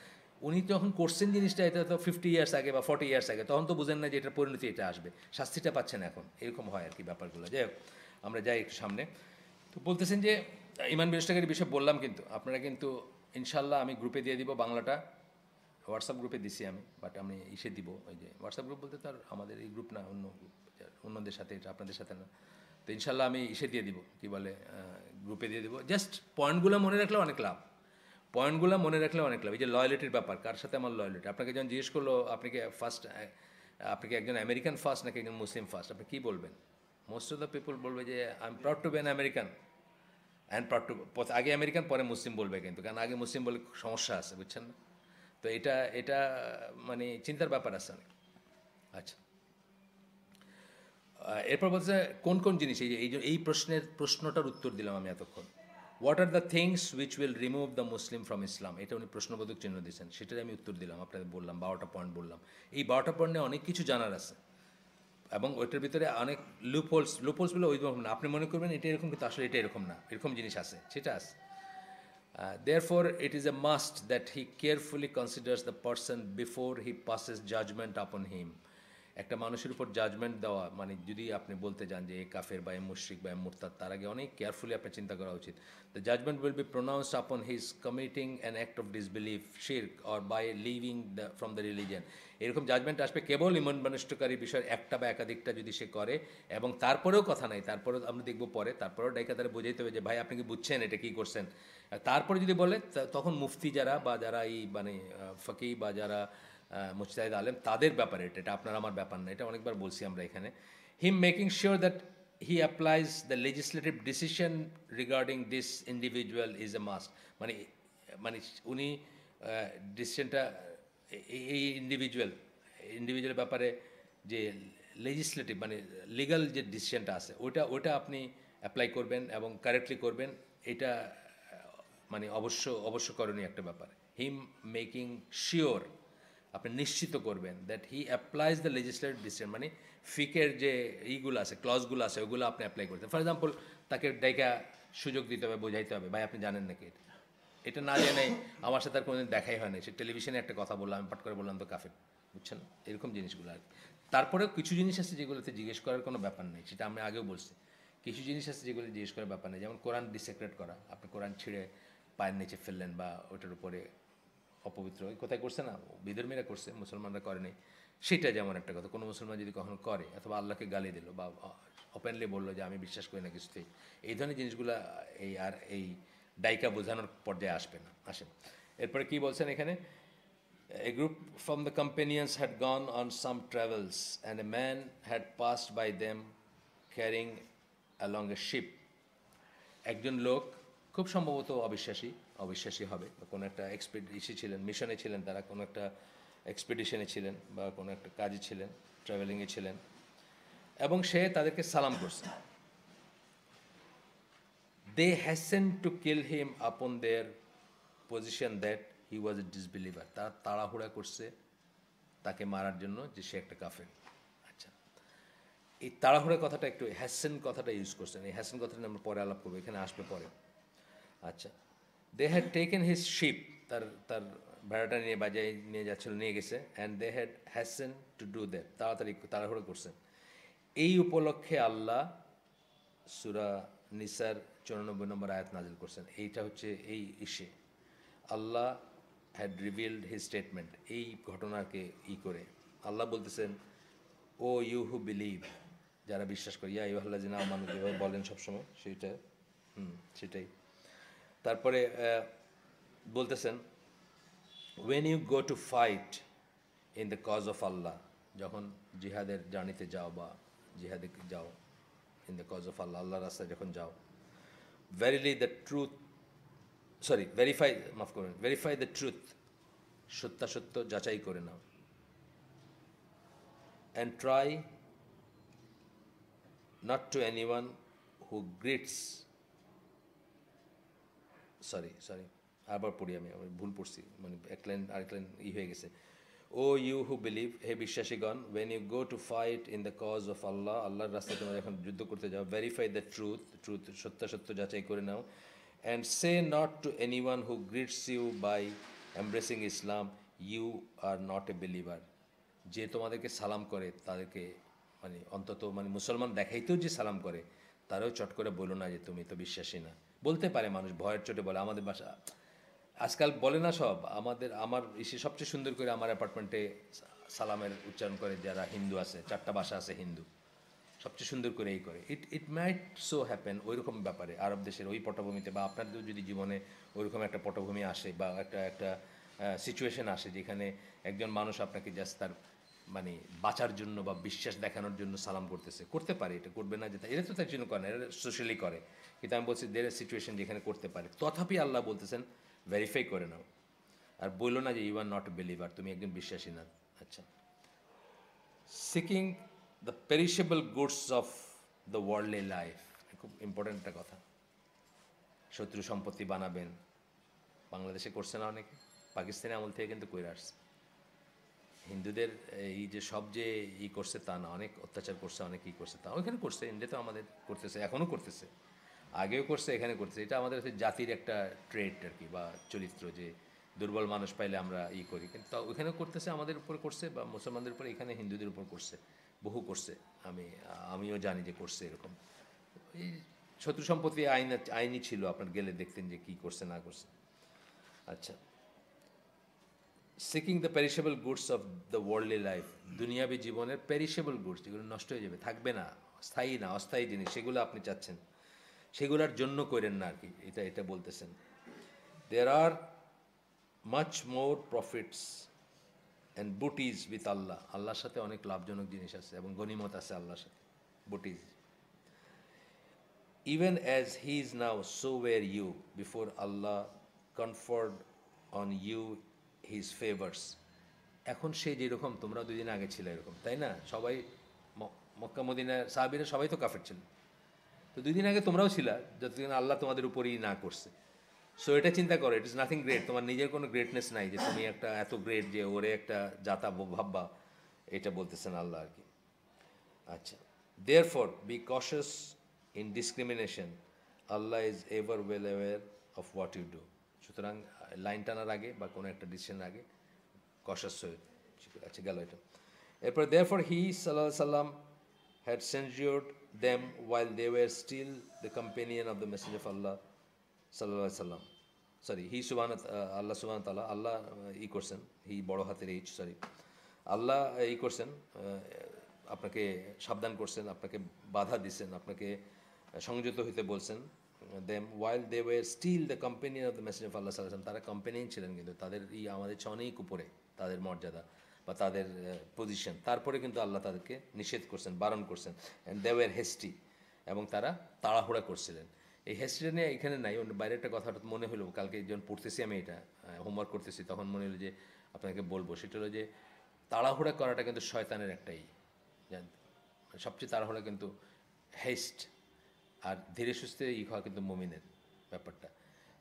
উনি যখন করছেন জিনিসটা, এটা তো 50 ইয়ার্স আগে বা 40 ইয়ার্স আগে, তখন তো বুঝেন না যে এটার পরিণতি এটা আসবে, শাস্তিটা পাচ্ছেন এখন, এরকম হয় আর কি ব্যাপারগুলো। যাই হোক, আমরা যাই একটু সামনে। তো বলতেছেন যে ইমান বিনষ্টকারী বিষয় বললাম, কিন্তু আপনারা কিন্তু ইনশাল্লাহ আমি গ্রুপে দিয়ে দিব বাংলাটা, হোয়াটসঅ্যাপ গ্রুপে দিছি আমি, বাট আমি ইসে দিব, ওই যে হোয়াটসঅ্যাপ গ্রুপ বলতে তো আর আমাদের এই গ্রুপ না, অন্য গ্রুপ, অন্যদের সাথে, এটা আপনাদের সাথে না। তো ইনশাল্লাহ আমি ইসে দিয়ে দিব, কী বলে, গ্রুপে দিয়ে দিব। জাস্ট পয়েন্টগুলো মনে রাখলে অনেক লাভ, পয়েন্টগুলো মনে রাখলে অনেক লাভ। এই যে লয়্যালিটির ব্যাপার, কার সাথে আমার লয়্যালিটি, আপনাকে যখন জিজ্ঞেস করলো আপনি কি ফার্স্ট, আপনি কি একজন আমেরিকান ফার্স্ট নাকি একজন মুসলিম ফার্স্ট, আপনি কী বলবেন? মোস্ট অফ দ্য পিপল বলবে যে I am proud to be an American and proud to, আগে আমেরিকান পরে মুসলিম বলবে, কিন্তু কারণ আগে মুসলিম বলে সমস্যা আছে, বুঝছেন না? তো এটা এটা মানে চিন্তার ব্যাপার আছে অনেক। আচ্ছা, এরপর বলছে কোন কোন জিনিস, এই প্রশ্নটার উত্তর দিলাম আমি এতক্ষণ। What are the things which will remove the Muslim from Islam, এটা উনি প্রশ্নবোধক চিহ্ন দিয়েছেন, সেটাই আমি উত্তর দিলাম, আপনাদের বললাম 12টা পয়েন্ট বললাম। এই 12টা পয়েন্টে অনেক কিছু জানার আছে, এবং ওইটার ভিতরে অনেক লুপহোলস বলে ওই রকম না, আপনি মনে করবেন এটা এরকম, কিন্তু আসলে এটা এরকম না, এরকম জিনিস আছে, সেটা আছে। Therefore, it is a must that he carefully considers the person before he passes judgment upon him. একটা মানুষের উপর জাজমেন্ট দেওয়া মানে, যদি আপনি বলতে যান যে এ কাফের বা এ মুশরিক বা এ মুরতাদ, তার আগে অনেক কেয়ারফুলি আপনার চিন্তা করা উচিত। The judgement will be pronounced upon his committing an act of disbelief, শিরক or by leaving from the religion. এরকম জাজমেন্ট আসবে কেবল ইমান বিনষ্টকারী বিষয়ের একটা বা একাধিকটা যদি সে করে, এবং তারপরেও কথা নাই, তারপরেও আমরা দেখব পরে, তারপরেও ডাইকা তারা বোঝাইতে হবে যে ভাই আপনি কি বুঝছেন এটা কী করছেন। তারপরে যদি বলে, তখন মুফতি যারা বা যারা এই মানে ফকি বা যারা মুজতাহিদ আলেম, তাদের ব্যাপারে এটা আপনার আমার ব্যাপার না, এটা অনেকবার বলছি আমরা এখানে। Him making sure that he applies the legislative decision regarding this individual is a must, মানে মানে উনি ডিসিশনটা এই ইন্ডিভিজুয়াল ব্যাপারে যে লেজিসলেটিভ মানে লিগাল যে ডিসিশনটা আছে, ওটা আপনি অ্যাপ্লাই করবেন এবং কারেক্টলি করবেন, এটা মানে অবশ্য করণীয় একটা ব্যাপার। হিম মেকিং শিওর, আপনি নিশ্চিত করবেন that he applies the legislative decision, মানে ফিকের যে এইগুলো আছে, ক্লজগুলো আছে, ওগুলো আপনি অ্যাপ্লাই করতেন। ফর এক্সাম্পল, তাকে ডাইকা সুযোগ দিতে হবে, বোঝাইতে হবে, ভাই আপনি জানেন নাকি এটা, এটা না জেনে আমার সাথে আর কোনোদিন দেখাই হয় না, সে টেলিভিশনে একটা কথা বললাম, আমি পাঠ করে বললাম তো কাফের, বুঝছেন, এরকম জিনিসগুলো আর কি। তারপরেও কিছু জিনিস আছে যেগুলোতে জিজ্ঞেস করার কোনো ব্যাপার নেই, সেটা আমি আগেও বলছি। কিছু জিনিস আছে যেগুলো জিজ্ঞেস করার ব্যাপার নেই, যেমন কোরআন ডিসেক্রেট করা, আপনি কোরআন ছিঁড়ে পায়ের নিচে ফেললেন বা ওটার উপরে অপবিত্র, কোথায় করছে না, বিধর্মীরা করছে, মুসলমানরা করেনি, সেটা যেমন একটা কথা। কোনো মুসলমান যদি কখনো করে, অথবা আল্লাহকে গালি দিল বা ওপেনলি বললো যে আমি বিশ্বাস করি না কিছুতেই, এই ধরনের জিনিসগুলো এই ডাইকা বোঝানোর পর্যায়ে আসেন। এরপরে কি বলছেন এখানে, a group from the companions had gone on some travels and a man had passed by them carrying along a ship. একজন লোক, খুব সম্ভবত অবিশ্বাসী হবে, বা কোনো একটা ছিলেন, মিশনে ছিলেন তারা, কোনো একটা এক্সপিডিশনে ছিলেন বা কোনো একটা কাজে ছিলেন, ট্রাভেলিংয়ে ছিলেন, এবং সে তাদেরকে সালাম করছে। They hastened to kill him upon their position that he was a disbeliever. তারা তাড়াহুড়া করছে তাকে মারার জন্য যে সে একটা কাফের। আচ্ছা, এই তাড়াহুড়া কথাটা একটু হ্যাসেন কথাটা ইউজ করছেন, এই হ্যাসেন কথাটা আমরা পরে আলাপ করবো, এখানে আসবে পরে। আচ্ছা, they had taken his sheep, তার ভেড়াটা নিয়ে বাজায় নিয়ে যাচ্ছিল, নিয়ে গেছে, and they had hasten to do that, তাড়াহুড়ো করছেন। এই উপলক্ষে আল্লাহ সূরা নিসার 94 নম্বর আয়াত নাজিল করছেন। এইটা হচ্ছে এই ইসে আল্লাহ হ্যাড রিভিলড হিজ স্টেটমেন্ট, এই ঘটনাকে করে আল্লাহ বলতেছেন, ও ইউ হু বিলিভ, যারা বিশ্বাস করে, ইয়া ইউহাল্লাহ জিনা আমানু, যেভাবে বলেন সবসময় সেটাই। তারপরে বলতেছেন, when you go to fight in the cause of Allah, যখন জিহাদের জার্নিতে যাও বা জিহাদে যাও, in the cause of Allah, আল্লাহর রাস্তায় যখন যাও, ভেরিফাই দ্য ট্রুথ, সত্যাসত্য যাচাই করে নাও, and try not to anyone who greets, sorry আবার পড়ি, আমি ভুল পড়ছি, মানে আরেক লাইন হয়ে গেছে। ও ইউ হু বিলিভ, হে বিশ্বাসীগণ, when you go to fight in the cause of Allah, আল্লাহর রাস্তায় তোমরা যখন যুদ্ধ করতে যাও, ভেরিফাই দ্য ট্রুথ, সত্যাসত্য যাচাই করে নাও, and say not to anyone who greets you by embracing Islam, you are not a believer. যে তোমাদেরকে সালাম করে তাদেরকে মানে অন্তত মানে মুসলমান দেখাইতেও যে সালাম করে তারাও চট করে বলো না যে তুমি তো বিশ্বাসী না। বলতে পারে মানুষ, ভয়ের চোটে বলে। আমাদের বাসা আজকাল বলে না সব, আমার ইসে সবচেয়ে সুন্দর করে আমার অ্যাপার্টমেন্টে সালামের উচ্চারণ করে যারা হিন্দু আছে, 4টা ভাষা আছে হিন্দু, সবচেয়ে সুন্দর করে এই করে। ইট মাইট সো হ্যাপেন ওইরকম ব্যাপারে আরব দেশের ওই পটভূমিতে বা আপনাদের যদি জীবনে ওইরকম একটা পটভূমি আসে বা একটা একটা সিচুয়েশন আসে যেখানে একজন মানুষ আপনাকে জাস্ট তার মানে বাঁচার জন্য বা বিশ্বাস দেখানোর জন্য সালাম করতেছে, করতে পারে, এটা করবে না যেটা, এটা তো তার জন্য করে না, এটা সোশ্যালি করে। কিন্তু আমি বলছি দের সিচুয়েশন যেখানে করতে পারে, তথাপি আল্লাহ বলতেছেন ভেরিফাই করে নাও, আর বললো না যে you are not a believer, তুমি একজন বিশ্বাসী না। আচ্ছা, seeking the perishable goods of the worldly life, খুব ইম্পর্ট্যান্ট একটা কথা। শত্রু সম্পত্তি বানাবেন, বাংলাদেশে করছে না অনেকে, পাকিস্তানি আমল থেকে কিন্তু কইরা আসছে। হিন্দুদের এই যে সব যে ই করছে তা না, অনেক অত্যাচার করছে, অনেক ই করছে, তা ওইখানে করছে, ইন্ডিয়াতেও আমাদের করতেছে, এখনও করতেছে, আগেও করছে, এখানে করতেছে। এটা আমাদের হচ্ছে জাতির একটা ট্রেড আর কি, বা চরিত্র, যে দুর্বল মানুষ পাইলে আমরা ই করি। কিন্তু ওইখানেও করতেছে, আমাদের উপর করছে, বা মুসলমানদের উপর, এখানে হিন্দুদের উপর করছে, বহু করছে। আমিও জানি যে করছে এরকম। এই শত্রু সম্পত্তি আইনই ছিল, আপনার গেলে দেখতেন যে কী করছে না করছে। আচ্ছা, seeking the perishable goods of the worldly life, দুনিয়াবী জীবনের পেরিশেবল গুডস, যেগুলো নষ্ট হয়ে যাবে, থাকবে না, স্থায়ী না, অস্থায়ী জিনিস, সেগুলো আপনি চাচ্ছেন, সেগুলোর জন্য করেন না আর কি, এটা এটা বলতেছেন। There are much more profits and booties with Allah, আল্লাহর সাথে অনেক লাভজনক জিনিস আছে এবং গনিমত আছে আল্লাহর সাথে, booties. Even as he is now so were you before Allah conferred on you his favours, এখন সে যেরকম, তোমরা 2 দিন আগে ছিল এরকম, তাই না? সবাই মক্কা মদিনার সাহাবীরা সবাই তো কাফের ছিল, তো 2 দিন আগে তোমরাও ছিলা, যতদিন আল্লাহ তোমাদের উপরই না করছে। সো এটা চিন্তা করো, ইট ইজ নাথিং গ্রেট, তোমার নিজের কোনো গ্রেটনেস নাই যে তুমি একটা এত গ্রেট যে ওরে একটা জাতা ভাববা, এটা বলতেছেন আল্লাহ আর কি। আচ্ছা, there for be cautious in discrimination, Allah is ever well aware of what you do. সুতরাং লাইন টানার আগে বা কোনো একটা ডিসিশনের আগে কশাস হয়ে, আচ্ছা গেল এটা। এরপর দেয়ারফর হি সাল্লাল্লাহু আলাইহি সাল্লাম had censured them while they were still the companion of the Messenger of Allah sallallahu alaihi wasallam. Sorry, he সুবহান আল্লাহ সুবহান তাআলা, আল্লাহ ই করছেন, হি বড় হাতের এইচ, সরি, আল্লাহ ই করছেন, আপনাকে সাবধান করছেন, আপনাকে বাধা দিচ্ছেন, আপনাকে সংযত হইতে বলছেন। Them while they were still the companion of the messenger of Allah সাল্লাল্লাহু আলাইহি ওয়াসাল্লাম, তারা কম্পেনিয়ন ছিলেন, কিন্তু তাদের ই আমাদের চেয়ে অনেক উপরে তাদের মর্যাদা বা তাদের পজিশন, তারপরে কিন্তু আল্লাহ তাদেরকে নিষেধ করছেন, বারণ করছেন। অ্যান্ড দে ওয়ার হেস্টি, এবং তারা তাড়াহুড়া করছিলেন। এই হেস্টিটা নিয়ে এখানে নাই, অন্য বাইরে একটা কথা মনে হলো, কালকে যখন পড়তেছি আমি এটা হোমওয়ার্ক করতেছি, তখন মনে হলো যে আপনাকে বলবো, সেটা হলো যে তাড়াহুড়া করাটা কিন্তু শয়তানের একটাই, জানেন, সবচেয়ে তাড়াহুড়া কিন্তু হেস্ট, আর ধীরে সুস্থে ই হওয়া কিন্তু মুমিনের ব্যাপারটা।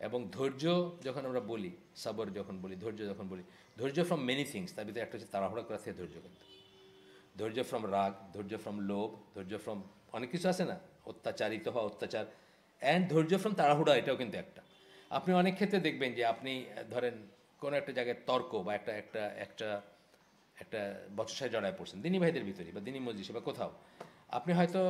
এবং ধৈর্য যখন আমরা বলি, সাবর যখন বলি, ধৈর্য যখন বলি, ধৈর্য ফ্রম মেনি থিংস, তার ভিতরে একটা হচ্ছে তাড়াহুড়া করা থেকে ধৈর্য, কিন্তু ধৈর্য ফ্রম রাগ, ধৈর্য ফ্রম লোভ, ধৈর্য ফ্রম অনেক কিছু আছে না, অত্যাচারিত হওয়া, অত্যাচার, অ্যান্ড ধৈর্য ফ্রম তাড়াহুড়া, এটাও কিন্তু একটা। আপনি অনেক ক্ষেত্রে দেখবেন যে আপনি ধরেন কোনো একটা জায়গায় তর্ক বা একটা একটা একটা একটা বচসায় জড়ায় পড়ছেন, দিনী ভাইদের ভিতরে বা দিনী মজলিসে বা কোথাও, আপনি হয়তো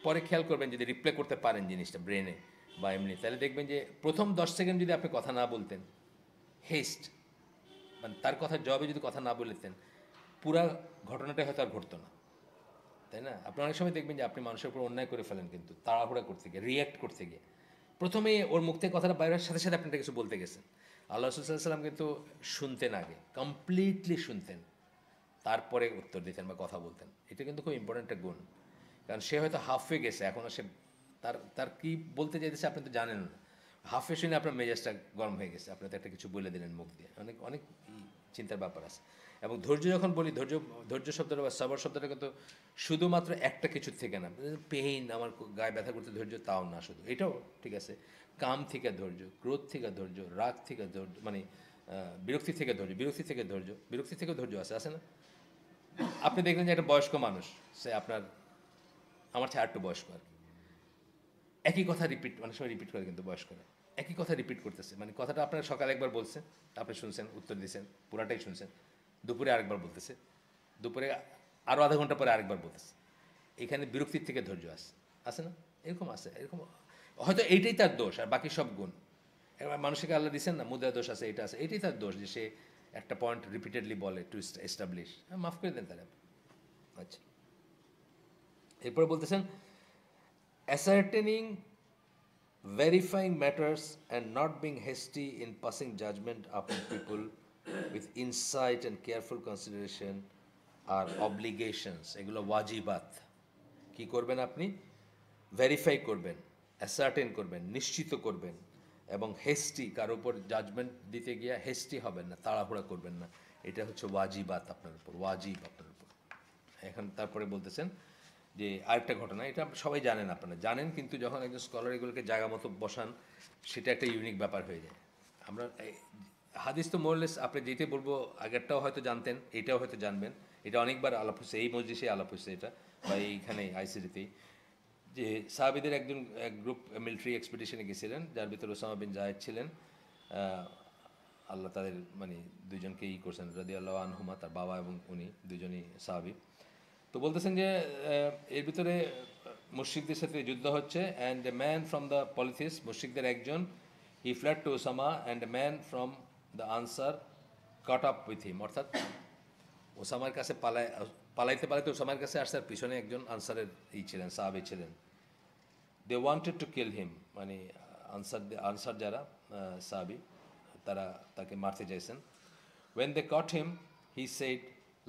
পরে খেয়াল করবেন, যদি রিপ্লে করতে পারেন জিনিসটা ব্রেনে বা এমনি, তাহলে দেখবেন যে প্রথম 10 সেকেন্ড যদি আপনি কথা না বলতেন, হেস্ট মানে তার কথার জবাবে যদি কথা না বলতেন, পুরা ঘটনাটা হয়তো আর ঘটতো না, তাই না? আপনি অনেক সময় দেখবেন যে আপনি মানুষের উপর অন্যায় করে ফেলেন, কিন্তু তাড়াহুড়া করতে গিয়ে, রিয়্যাক্ট করতে গিয়ে, প্রথমেই ওর মুখ থেকে কথাটা বাইরের সাথে সাথে আপনি একটা কিছু বলতে গেছেন। আল্লাহ রাসূল সাল্লাল্লাহু আলাইহি ওয়াসাল্লাম কিন্তু শুনতেন, আগে কমপ্লিটলি শুনতেন, তারপরে উত্তর দিতেন বা কথা বলতেন। এটা কিন্তু খুব ইম্পর্ট্যান্ট একটা গুণ, কারণ সে হয়তো হাফ হয়ে গেছে, এখনও সে তার তার কী বলতে চাইতেছে আপনি তো জানেন না, হাফে শুনে আপনার মেজাজটা গরম হয়ে গেছে, আপনি তো একটা কিছু বলে দিলেন মুখ দিয়ে, অনেক অনেক চিন্তার ব্যাপার আছে। এবং ধৈর্য যখন বলি, ধৈর্য ধৈর্য শব্দটা বা সবর শব্দটা কিন্তু শুধুমাত্র একটা কিছুর থেকে না, পেইন আমার গায়ে ব্যথা করতে ধৈর্য তাও না, শুধু এটাও ঠিক আছে, কাম থেকে ধৈর্য, ক্রোধ থেকে ধৈর্য, রাগ থেকে ধৈর্য, মানে বিরক্তি থেকে ধৈর্য, বিরক্তি থেকে ধৈর্য, বিরক্তি থেকেও ধৈর্য আছে, আছে না? আপনি দেখলেন যে একটা বয়স্ক মানুষ, সে আপনার আমার চেয়ে আরেকটু বয়স্ক আর কি, একই কথা রিপিট, অনেক সময় রিপিট করে কিন্তু বয়স্করা একই কথা রিপিট করতেছে, মানে কথাটা আপনার সকালে একবার বলছেন, আপনি শুনছেন, উত্তর দিয়েছেন, পুরাটাই শুনছেন, দুপুরে আরেকবার বলতেছে, দুপুরে আরও আধা ঘন্টা পরে আরেকবার বলতেছে। এখানে বিরক্তির থেকে ধৈর্য আছে না? এরকম আছে, এরকম হয়তো এইটাই তার দোষ আর বাকি সব গুণ। এবার মানুষকে আল্লাহ দিচ্ছেন না, মুদ্রা দোষ আছে, এটা আছে, এটাই তার দোষ যে সে একটা পয়েন্ট রিপিটেডলি বলে টু এস্টাবলিশ। মাফ করে দেন তারা। আচ্ছা, এরপরে বলতেছেন ascertaining, verifying matters and not being hasty in passing judgment upon people with insight and careful consideration are obligations, এগুলো ওয়াজিবাত। কি করবেন আপনি? ভেরিফাই করবেন, অ্যাসার্টেন করবেন, নিশ্চিত করবেন, এবং হেস্টি, কারোর উপর জাজমেন্ট দিতে গিয়ে হেস্টি হবেন না, তাড়াহুড়া করবেন না। এটা হচ্ছে ওয়াজিবাত আপনার উপর, ওয়াজিব আপনার উপর। এখন তারপরে বলতেছেন যে আরেকটা ঘটনা, এটা সবাই জানেন, আপনারা জানেন, কিন্তু যখন একজন স্কলার এগুলোকে জায়গা মতো বসান সেটা একটা ইউনিক ব্যাপার হয়ে যায়। আমরা হাদিস তো মোরলেস আপনি যেটাই বলবো, আগেরটাও হয়তো জানতেন, এটাও হয়তো জানবেন, এটা অনেকবার আলাপ হচ্ছে, এই মসজিদে আলাপ হচ্ছে এটা, বা এইখানে আইসিডিতেই, যে সাহাবিদের একজন এক গ্রুপ মিলিটারি এক্সপিডিশনে গেছিলেন, যার ভিতরে ওসামা বিন জায়েদ ছিলেন। আল্লাহ তাদের মানে দুইজনকে করছেন রাদিয়াল্লাহু আনহুমা, তার বাবা এবং উনি দুজনই সাহাবি। তো বলতেছেন যে এর ভিতরে মুশরিকদের সাথে যুদ্ধ হচ্ছে, and a man from the polytheists, মুশরিকদের একজন, he fled to Osama, and a man from the Ansar cut up with him, অর্থাৎ ওসামার কাছে পালাইতে পালাইতে ওসামার কাছে আসছে, আর পিছনে একজন আনসারের ছিলেন, সাহাবি ছিলেন। দে ওয়ান্টেড টু কিল হিম, মানে আনসার যারা সাহাবি, তারা তাকে মারতে চাইছেন। When they caught him, he said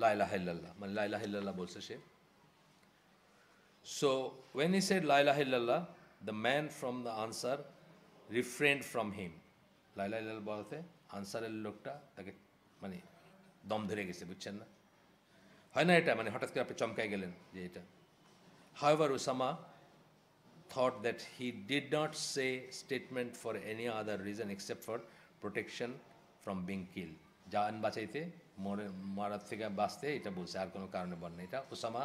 লা ইলাহা ইল্লাল্লাহ, মানে লা ইলাহা ইল্লাল্লাহ বলছে সে। সো ওয়েন হি সেড লা ইলাহা ইল্লাল্লাহ, the man from the answer রিফ্রেন্ড from him. লা ইলাহা ইল্লাল্লাহ বলতে আনসারের লোকটা তাকে মানে দম ধরে গেছে, বুঝছেন না? হয় না এটা, মানে হঠাৎ করে আপনি চমকায় গেলেন যে এটা। However, Osama thought that he did not say statement for any other reason except for protection from being killed. জান বাঁচাইতে, মারার থেকে বাঁচতে এটা বলছে, আর কোনো কারণে বল না। এটা ওসামা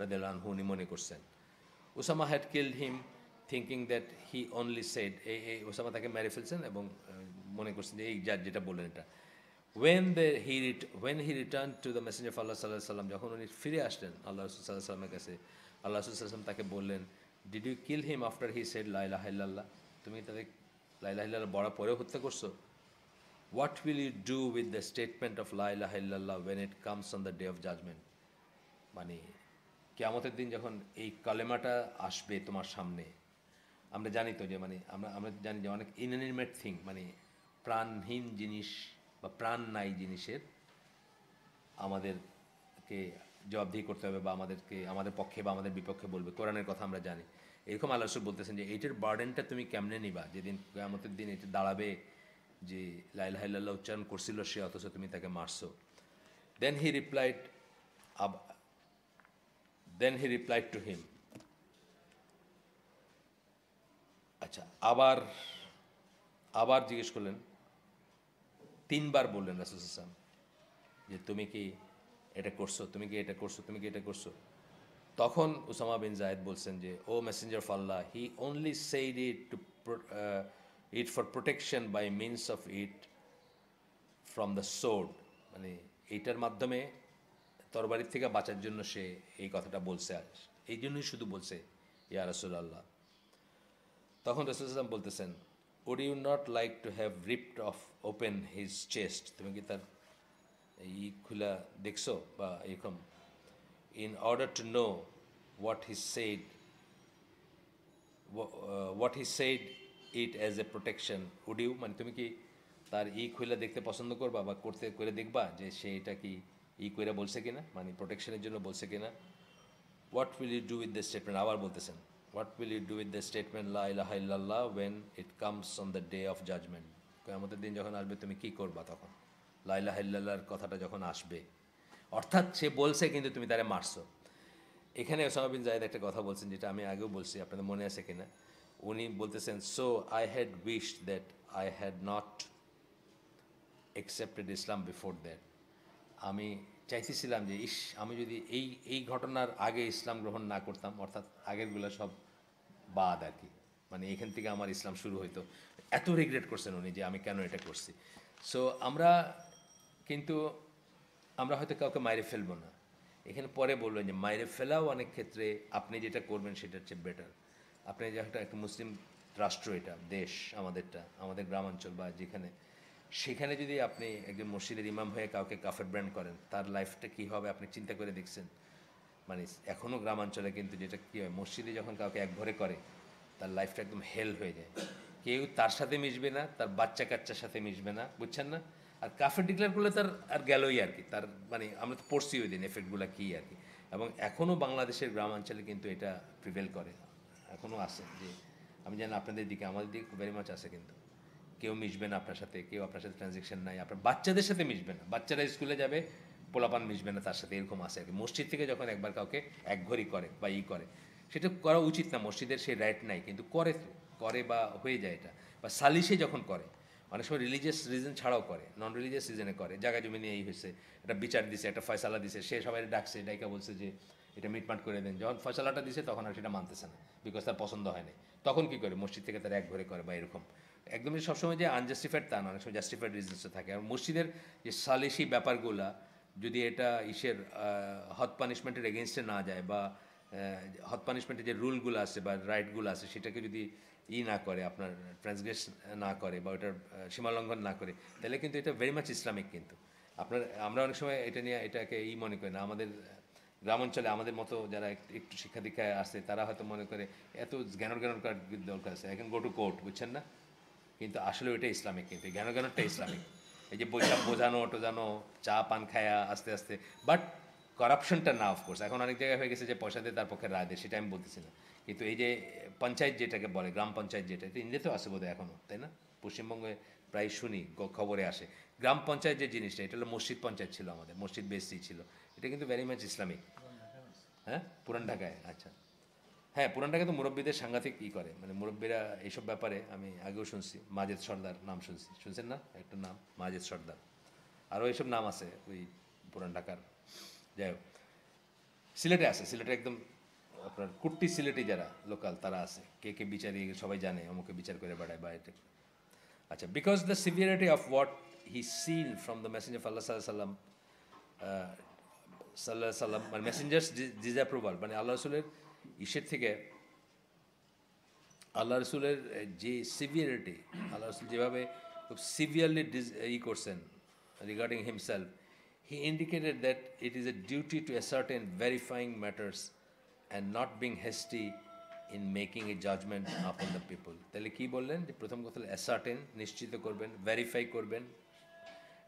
রাদিয়াল্লাহু আনহু উনি মনে করছেন। Osama had killed him thinking that he only said, এই ওসামা তাকে মেরে ফেলছেন এবং মনে করছেন যে এই যেটা বললেন এটা। when he returned to the messenger of Allah sallallahu alaihi wasallam, যখন উনি ফিরে আসলেন আল্লাহ রাসূল সাল্লাল্লাহু আলাইহি ওয়াসাল্লামের কাছে, আল্লাহ রাসূল সাল্লাল্লাহু আলাইহি ওয়াসাল্লাম তাকে বললেন, did you kill him after he said লা ইলাহা ইল্লাল্লাহ, তুমি তাকে লা ইলাহা ইল্লাল্লাহ বলার পরেও হত্যা করছো? What will you do with the statement of লা ইলাহা ইল্লাল্লাহ when it comes on the day of judgment, মানে কিয়ামতের দিন যখন এই কালেমাটা আসবে তোমার সামনে। আমরা জানি তো যে মানে আমরা জানি যে অনেক ইনঅ্যানিমেট থিং, মানে প্রাণহীন জিনিস বা প্রাণ নাই জিনিসের আমাদেরকে জবাবদিহি করতে হবে, বা আমাদেরকে আমাদের পক্ষে বা আমাদের বিপক্ষে বলবে। কোরআনের কথা আমরা জানি। এরকম আল্লাহ রাসূল বলতেছেন যে এইটার বার্ডেনটা তুমি কেমনে নিবা, যেদিন কিয়ামতের দিন এটা দাঁড়াবে যে লা ইলাহা ইল্লাল্লাহ উচ্চারণ করছিল সে, অথচ তুমি তাকে মারছো। দেন হি রিপ্লাইড টু হিম, আচ্ছা, আবার জিজ্ঞেস করলেন, তিনবার বললেন রাসূল সাল্লাল্লাহু আলাইহি ওয়াসাল্লাম যে তুমি কি এটা করছো, তুমি কি এটা করছো, তুমি কি এটা করছো? তখন উসামা বিন জায়েদ বলছেন যে, O messenger of Allah, he only said it to it for protection by means of it from the sword, মানে এইটার মাধ্যমে তরবারির থেকে বাঁচার জন্য সে এই কথাটা বলছে, এই জন্যই শুধু বলছে ইয়া রাসূলুল্লাহ। তখন রাসূল সাল্লাল্লাহু আলাইহি ওয়াসাল্লাম বলতেছেন, would you not like to have ripped off open his chest, তুমি কি তার এই খুলা দেখছো বা এরকম, in order to know what he said it as a protection, would you, মানে তুমি কি তার খুলে দেখতে পছন্দ করবা বা করে দেখবা যে সে এটা কি করে বলছে কিনা, মানে প্রোটেকশনের জন্য বলছে কিনা। What will you do with the statement, আবার বলতেছেন, what will you do with the statement লা ইলাহা ইল্লাল্লাহ when it comes on the day of judgment, কিয়ামতের দিন যখন আসবে তুমি কি করবা তখন, লা ইলাহা ইল্লাল্লাহর কথাটা যখন আসবে। অর্থাৎ সে বলছে কিন্তু তুমি তারে মারছো। এখানে ওসামা বিন জায়েদ একটা কথা বলছেন, যেটা আমি আগেও বলছি, আপনাদের মনে আছে কিনা। উনি বলতেছেন, so I had wished that I had not accepted Islam before that, আমি চাইতেছিলাম যে আমি যদি এই ঘটনার আগে ইসলাম গ্রহণ না করতাম, অর্থাৎ আগেরগুলো সব বাদ আর কি, মানে এখান থেকে আমার ইসলাম শুরু হইতো। এত রিগ্রেট করছেন উনি যে আমি কেন এটা করছি। সো আমরা কিন্তু আমরা হয়তো কাউকে মাইরে ফেলবো না। এখানে পরে বলবেন যে মাইরে ফেলাও অনেক ক্ষেত্রে আপনি যেটা করবেন সেটা হচ্ছে বেটার। আপনি যে একটা মুসলিম রাষ্ট্র, এটা দেশ আমাদেরটা, আমাদের গ্রামাঞ্চল বা যেখানে, সেখানে যদি আপনি একজন মসজিদের ইমাম হয়ে কাউকে কাফের ব্র্যান্ড করেন, তার লাইফটা কী হবে আপনি চিন্তা করে দেখছেন? মানে এখনও গ্রামাঞ্চলে কিন্তু যেটা কী হয়, মসজিদে যখন কাউকে একঘরে করে তার লাইফটা একদম হেল হয়ে যায়। কেউ তার সাথে মিশবে না, তার বাচ্চা কাচ্চার সাথে মিশবে না, বুঝছেন না? আর কাফের ডিক্লেয়ার করলে তার আর গেলই আর কি, তার মানে আমরা তো পড়ছি ওই দিন এফেক্টগুলো কী আর কি। এবং এখনও বাংলাদেশের গ্রামাঞ্চলে কিন্তু এটা প্রিভেল করে, এখনও আছে। যে আমি জানি আপনাদের দিকে, আমাদের দিকে ভেরি মাচ আছে, কিন্তু কেউ মিশবে না আপনার সাথে, কেউ আপনার সাথে ট্রানজ্যাকশন নাই, আপনার বাচ্চাদের সাথে মিশবে না, বাচ্চারা স্কুলে যাবে, পোলাপান মিশবে না তার সাথে, এরকম আছে আর কি। মসজিদ থেকে যখন একবার কাউকে একঘরই করে বা করে, সেটা করা উচিত না, মসজিদের সেই রাইট নাই, কিন্তু করে তো, করে বা হয়ে যায় এটা। বা সালিশে যখন করে, অনেক সময় রিলিজিয়াস রিজন ছাড়াও করে, নন রিলিজিয়াস রিজনে করে, জায়গা জমি নিয়ে এই হয়েছে, একটা বিচার দিছে, একটা ফয়সালা দিছে, সে সবাই ডাকছে, ডাইকা বলছে যে এটা মিটমাট করে দেন, যখন ফয়সালাটা দিছে তখন আর সেটা মানতেছে না, বিকজ তার পছন্দ হয়নি, তখন কী করে মসজিদ থেকে তার একঘরে করে বা এরকম। একদমই সবসময় যে আনজাস্টিফাইড তা না, অনেক সময় জাস্টিফাইড রিজনসও থাকে। আর মসজিদের যে সালিশি ব্যাপারগুলা যদি এটা হট পানিশমেন্টের এগেনস্টে না যায়, বা হট পানিশমেন্টের যে রুলগুলো আছে বা রাইটগুলো আছে সেটাকে যদি না করে, আপনার ট্রান্সগ্রেস না করে বা ওটার সীমালঙ্ঘন না করে, তাহলে কিন্তু এটা ভেরি মাচ ইসলামিক। কিন্তু আমরা অনেক সময় এটা নিয়ে এটাকে মনে করি না। আমাদের গ্রামাঞ্চলে আমাদের মতো যারা একটু শিক্ষা দীক্ষায় আসে তারা হয়তো মনে করে এত জ্ঞান করার দরকার আছে, এখন গো টু কোর্ট, বুঝছেন না? কিন্তু আসলে ওইটা ইসলামিক, কিন্তু জ্ঞানটা ইসলামিক। এই যে বোঝানো টোঝানো, চা পান খায়া আস্তে আস্তে, বাট করাপশনটা না, অফকোর্স এখন অনেক জায়গায় হয়ে গেছে যে পয়সা দিয়ে তার পক্ষে রায় দেয়, সেটা আমি বলতেছি না। কিন্তু এই যে পঞ্চায়েত যেটাকে বলে, গ্রাম পঞ্চায়েত যেটা, এটা ইন্ডিয়াতেও আসে বোধহয় এখনও, তাই না? পশ্চিমবঙ্গে প্রায় শুনি, খবরে আসে। গ্রাম পঞ্চায়েত যে জিনিসটা, এটা হলো মসজিদ পঞ্চায়েত ছিল আমাদের, মসজিদ বেসই ছিল। এটা কিন্তু ভেরি মাচ ইসলামিক। হ্যাঁ, পুরান ঢাকায়, আচ্ছা। হ্যাঁ, পুরান ঢাকায় তো মুরব্বীদের সাংঘাতিক করে, মানে মুরব্বীরা এইসব ব্যাপারে আমি আগেও শুনছি। মাজেদ সর্দার নাম শুনছেন না? একটা নাম মাজেদ সর্দার, আরও এইসব নাম আছে ওই পুরান ঢাকার। যাই হোক, সিলেটে আছে, সিলেটে একদম আপনার কুট্টি সিলেটি যারা লোকাল তারা আছে, কে কে বিচারি সবাই জানে, অমুকে বিচার করে বেড়ায় বা এটা। আচ্ছা, because the severity of what he seen from the messenger Allah সাল্লাম, সাল্লাম, মানে মেসেঞ্জার্স ডিসঅ্যাপ্রুভাল, মানে আল্লাহ রসুলের ইসের থেকে, আল্লাহ রসুলের যে সিভিয়ারিটি, আল্লাহ রসুল যেভাবে খুব সিভিয়ারলি করছেন regarding himself, he indicated that it is a duty to ascertain verifying matters and not being hasty in making a judgement upon the people. তাহলে কী বললেন? যে প্রথম কথা অ্যাসার্টেন, নিশ্চিত করবেন, ভেরিফাই করবেন,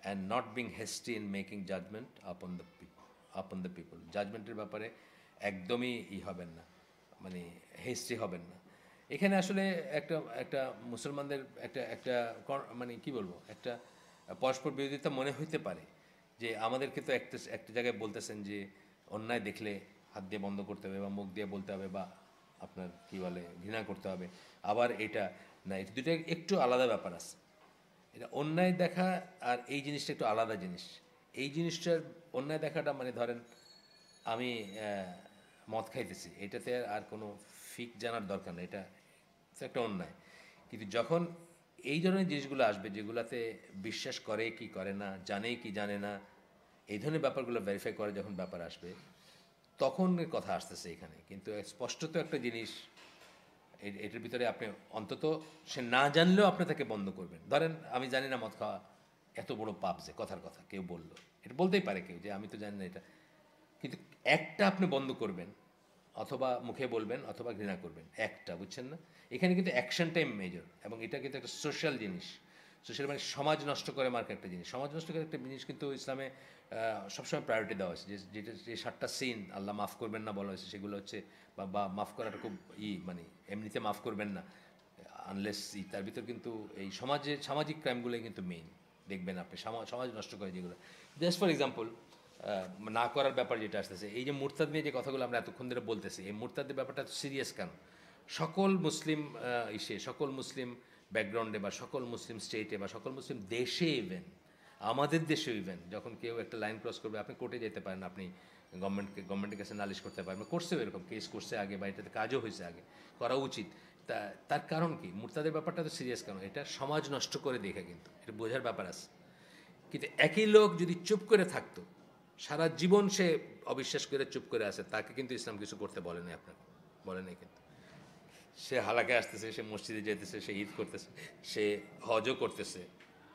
and not being hasty in making judgement upon the people. জাজমেন্টের ব্যাপারে একদমই হবেন না, মানে হেস্টি হবেন না। এখানে আসলে একটা একটা মুসলমানদের একটা একটা মানে কি বলবো, একটা পরস্পর বিরোধিতা মনে হইতে পারে যে আমাদেরকে তো একটা একটা জায়গায় বলতেছেন যে অন্যায় দেখলে হাত দিয়ে বন্ধ করতে হবে বা মুখ দিয়ে বলতে হবে বা আপনার কি বলে ঘৃণা করতে হবে, আবার এটা না, এটা দুটো একটু আলাদা ব্যাপার আছে। এটা অন্যায় দেখা আর এই জিনিসটা একটু আলাদা জিনিস। এই জিনিসটার অন্যায় দেখাটা মানে ধরেন আমি মদ খাইতেছি, এটাতে আর কোনো ফিক জানার দরকার নেই, এটা একটা অন্যায়। কিন্তু যখন এই ধরনের জিনিসগুলো আসবে যেগুলাতে বিশ্বাস করে কি করে না, জানে কি জানে না, এই ধরনের ব্যাপারগুলো ভেরিফাই করে যখন ব্যাপার আসবে, তখন কথা আসতেছে এখানে। কিন্তু স্পষ্টত একটা জিনিস, এটার ভিতরে আপনি অন্তত সে না জানলেও আপনি তাকে বন্ধ করবেন। ধরেন আমি জানি না মদ খাওয়া এত বড় পাপ, যে কথার কথা কেউ বললো, এটা বলতেই পারে কেউ যে আমি তো জানি না এটা, কিন্তু একটা আপনি বন্ধ করবেন, অথবা মুখে বলবেন অথবা ঘৃণা করবেন, একটা, বুঝছেন না? এখানে কিন্তু অ্যাকশনটাই মেজর, এবং এটা কিন্তু একটা সোশ্যাল জিনিস। সোশ্যাল মানে সমাজ নষ্ট করে মার্কা একটা জিনিস, সমাজ নষ্ট করে একটা জিনিস কিন্তু ইসলামে সবসময় প্রায়োরিটি দেওয়া হয়েছে। যেটা যে 7টা সিন আল্লাহ মাফ করবেন না বলা হয়েছে, সেগুলো হচ্ছে, বা মাফ করাটা খুব মানে এমনিতে মাফ করবেন না আনলেস তার ভিতর কিন্তু এই সামাজিক ক্রাইমগুলোই কিন্তু মেইন। দেখবেন আপনি সমাজ নষ্ট করে যেগুলো, জাস্ট ফর এক্সাম্পল না করার ব্যাপার যেটা আসতেছে, এই যে মুরতাদ নিয়ে যে কথাগুলো আমরা এতক্ষণ ধরে বলতেছি, এই মুরতাদের ব্যাপারটা এত সিরিয়াস কেন? সকল মুসলিম সকল মুসলিম ব্যাকগ্রাউন্ডে বা সকল মুসলিম স্টেটে বা সকল মুসলিম দেশে, ইভেন আমাদের দেশেও, ইভেন যখন কেউ একটা লাইন ক্রস করবে আপনি কোর্টে যেতে পারেন, আপনি গভর্নমেন্টের কাছে নালিশ করতে পারেন, করছেও, এরকম কেস করছে আগে বা এটাতে কাজও হয়েছে আগে, করা উচিত। তার কারণ কি? মুরতাদের ব্যাপারটা তো সিরিয়াস কারণ, এটা সমাজ নষ্ট করে দেখে, কিন্তু এটা বোঝার ব্যাপার আছে। কিন্তু একই লোক যদি চুপ করে থাকতো, সারা জীবন সে অবিশ্বাস করে চুপ করে আছে, তাকে কিন্তু ইসলাম কিছু করতে বলে নাই, আপনাকে বলে নাই কিন্তু। সে হালাকে আসতেছে, সে মসজিদে যেতেছে, সে ঈদ করতেছে, সে হজও করতেছে।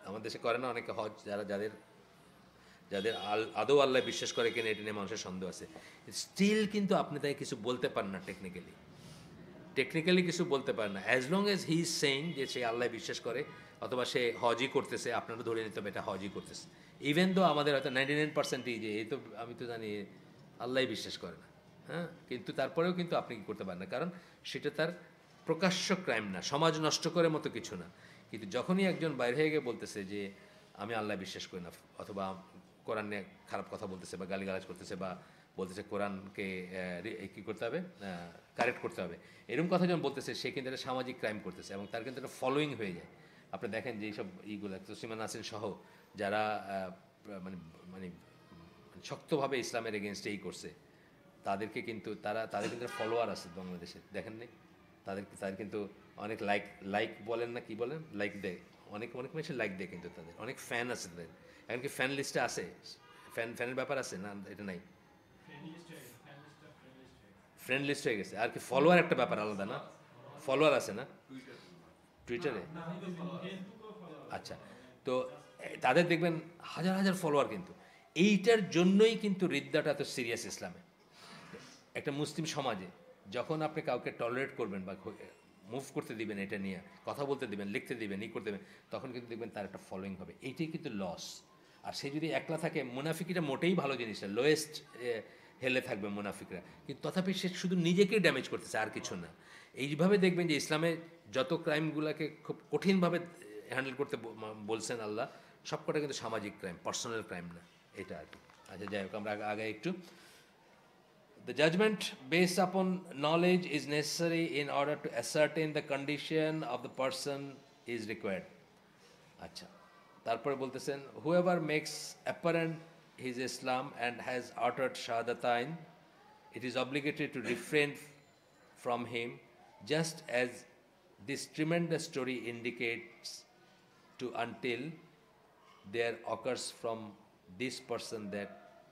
আমাদের দেশে করে না অনেকে হজ, যাদের যাদের আদৌ আল্লাহ বিশ্বাস করে কিনা এটা নিয়ে মানুষের সন্দেহ আছে। স্টিল কিন্তু আপনি তাকে কিছু বলতে পারেন না, টেকনিক্যালি কিছু বলতে পারে না, as long age he is saying যে সে আল্লাহ বিশ্বাস করে অথবা সে হজই করতেছে, আপনারও ধরে নিতে হবে এটা হজই করতেছে। ইভেন তো আমাদের হয়তো 99%ই যে এই তো আমি তো জানি আল্লাহই বিশ্বাস করে না, হ্যাঁ, কিন্তু তারপরেও কিন্তু আপনি কি করতে পারেন না, কারণ সেটা তার প্রকাশ্য ক্রাইম না, সমাজ নষ্ট করে মতো কিছু না। কিন্তু যখনই একজন বাইরে হয়ে গিয়ে বলতেছে যে আমি আল্লাহ বিশ্বাস করি না, অথবা কোরআন নিয়ে খারাপ কথা বলতেছে বা গালিগালাজ করতেছে বা বলতেছে কোরআনকে কী করতে হবে, কারেক্ট করতে হবে, এরকম কথা যখন বলতেছে, সে কিন্তু একটা সামাজিক ক্রাইম করতেছে এবং তার কিন্তু একটা ফলোয়িং হয়ে যায়। আপনি দেখেন যে এইসব এইগুলো তসলিমা নাসরিন সহ যারা মানে মানে শক্তভাবে ইসলামের এগেনস্টে করছে, তাদেরকে কিন্তু তাদের কিন্তু ফলোয়ার আছে বাংলাদেশে, দেখেন নি? তাদের কিন্তু অনেক লাইক বলেন না কি বলেন, লাইক দেয়, অনেক অনেক বেশি লাইক দেয়, কিন্তু তাদের অনেক ফ্যান আছে তাদের। এমনকি ফ্যান লিস্টে আছে, ফ্যানের ব্যাপার আছে না, এটা নাই, ফ্রেন্ড লিস্ট হয়ে গেছে। আর কি ফলোয়ার একটা ব্যাপার আলাদা না, ফলোয়ার আছে না টুইটারে? আচ্ছা, তো তাদের দেখবেন হাজার হাজার ফলোয়ার, কিন্তু এইটার জন্যই কিন্তু রিদ্দাটা এত সিরিয়াস ইসলামে। একটা মুসলিম সমাজে যখন আপনি কাউকে টলারেট করবেন বা মুভ করতে দিবেন, এটা নিয়ে কথা বলতে দিবেন, লিখতে দিবেন, করতে দেবেন, তখন কিন্তু দেখবেন তার একটা ফলোয়িং হবে, এইটাই কিন্তু লস। আর সে যদি একলা থাকে, মুনাফিকিটা মোটেই ভালো জিনিস না, লোয়েস্ট হেলে থাকবে মুনাফিকরা, কিন্তু তথাপি সে শুধু নিজেকেই ড্যামেজ করতেছে, আর কিছু না। এইভাবে দেখবেন যে ইসলামে যত ক্রাইমগুলোকে খুব কঠিনভাবে হ্যান্ডেল করতে বলছেন আল্লাহ, সবকটা কিন্তু সামাজিক ক্রাইম, পার্সোনাল ক্রাইম না, এটা আর কি। আচ্ছা, যাই হোক, আমরা আগে একটু the judgment based upon knowledge is necessary in order to ascertain the condition of the person is required. আচ্ছা, তারপরে বলতেছেন whoever makes apparent his Islam and has uttered shahadatain, it is obligatory to refrain from him, just as this tremendous story indicates, to until there occurs from this person that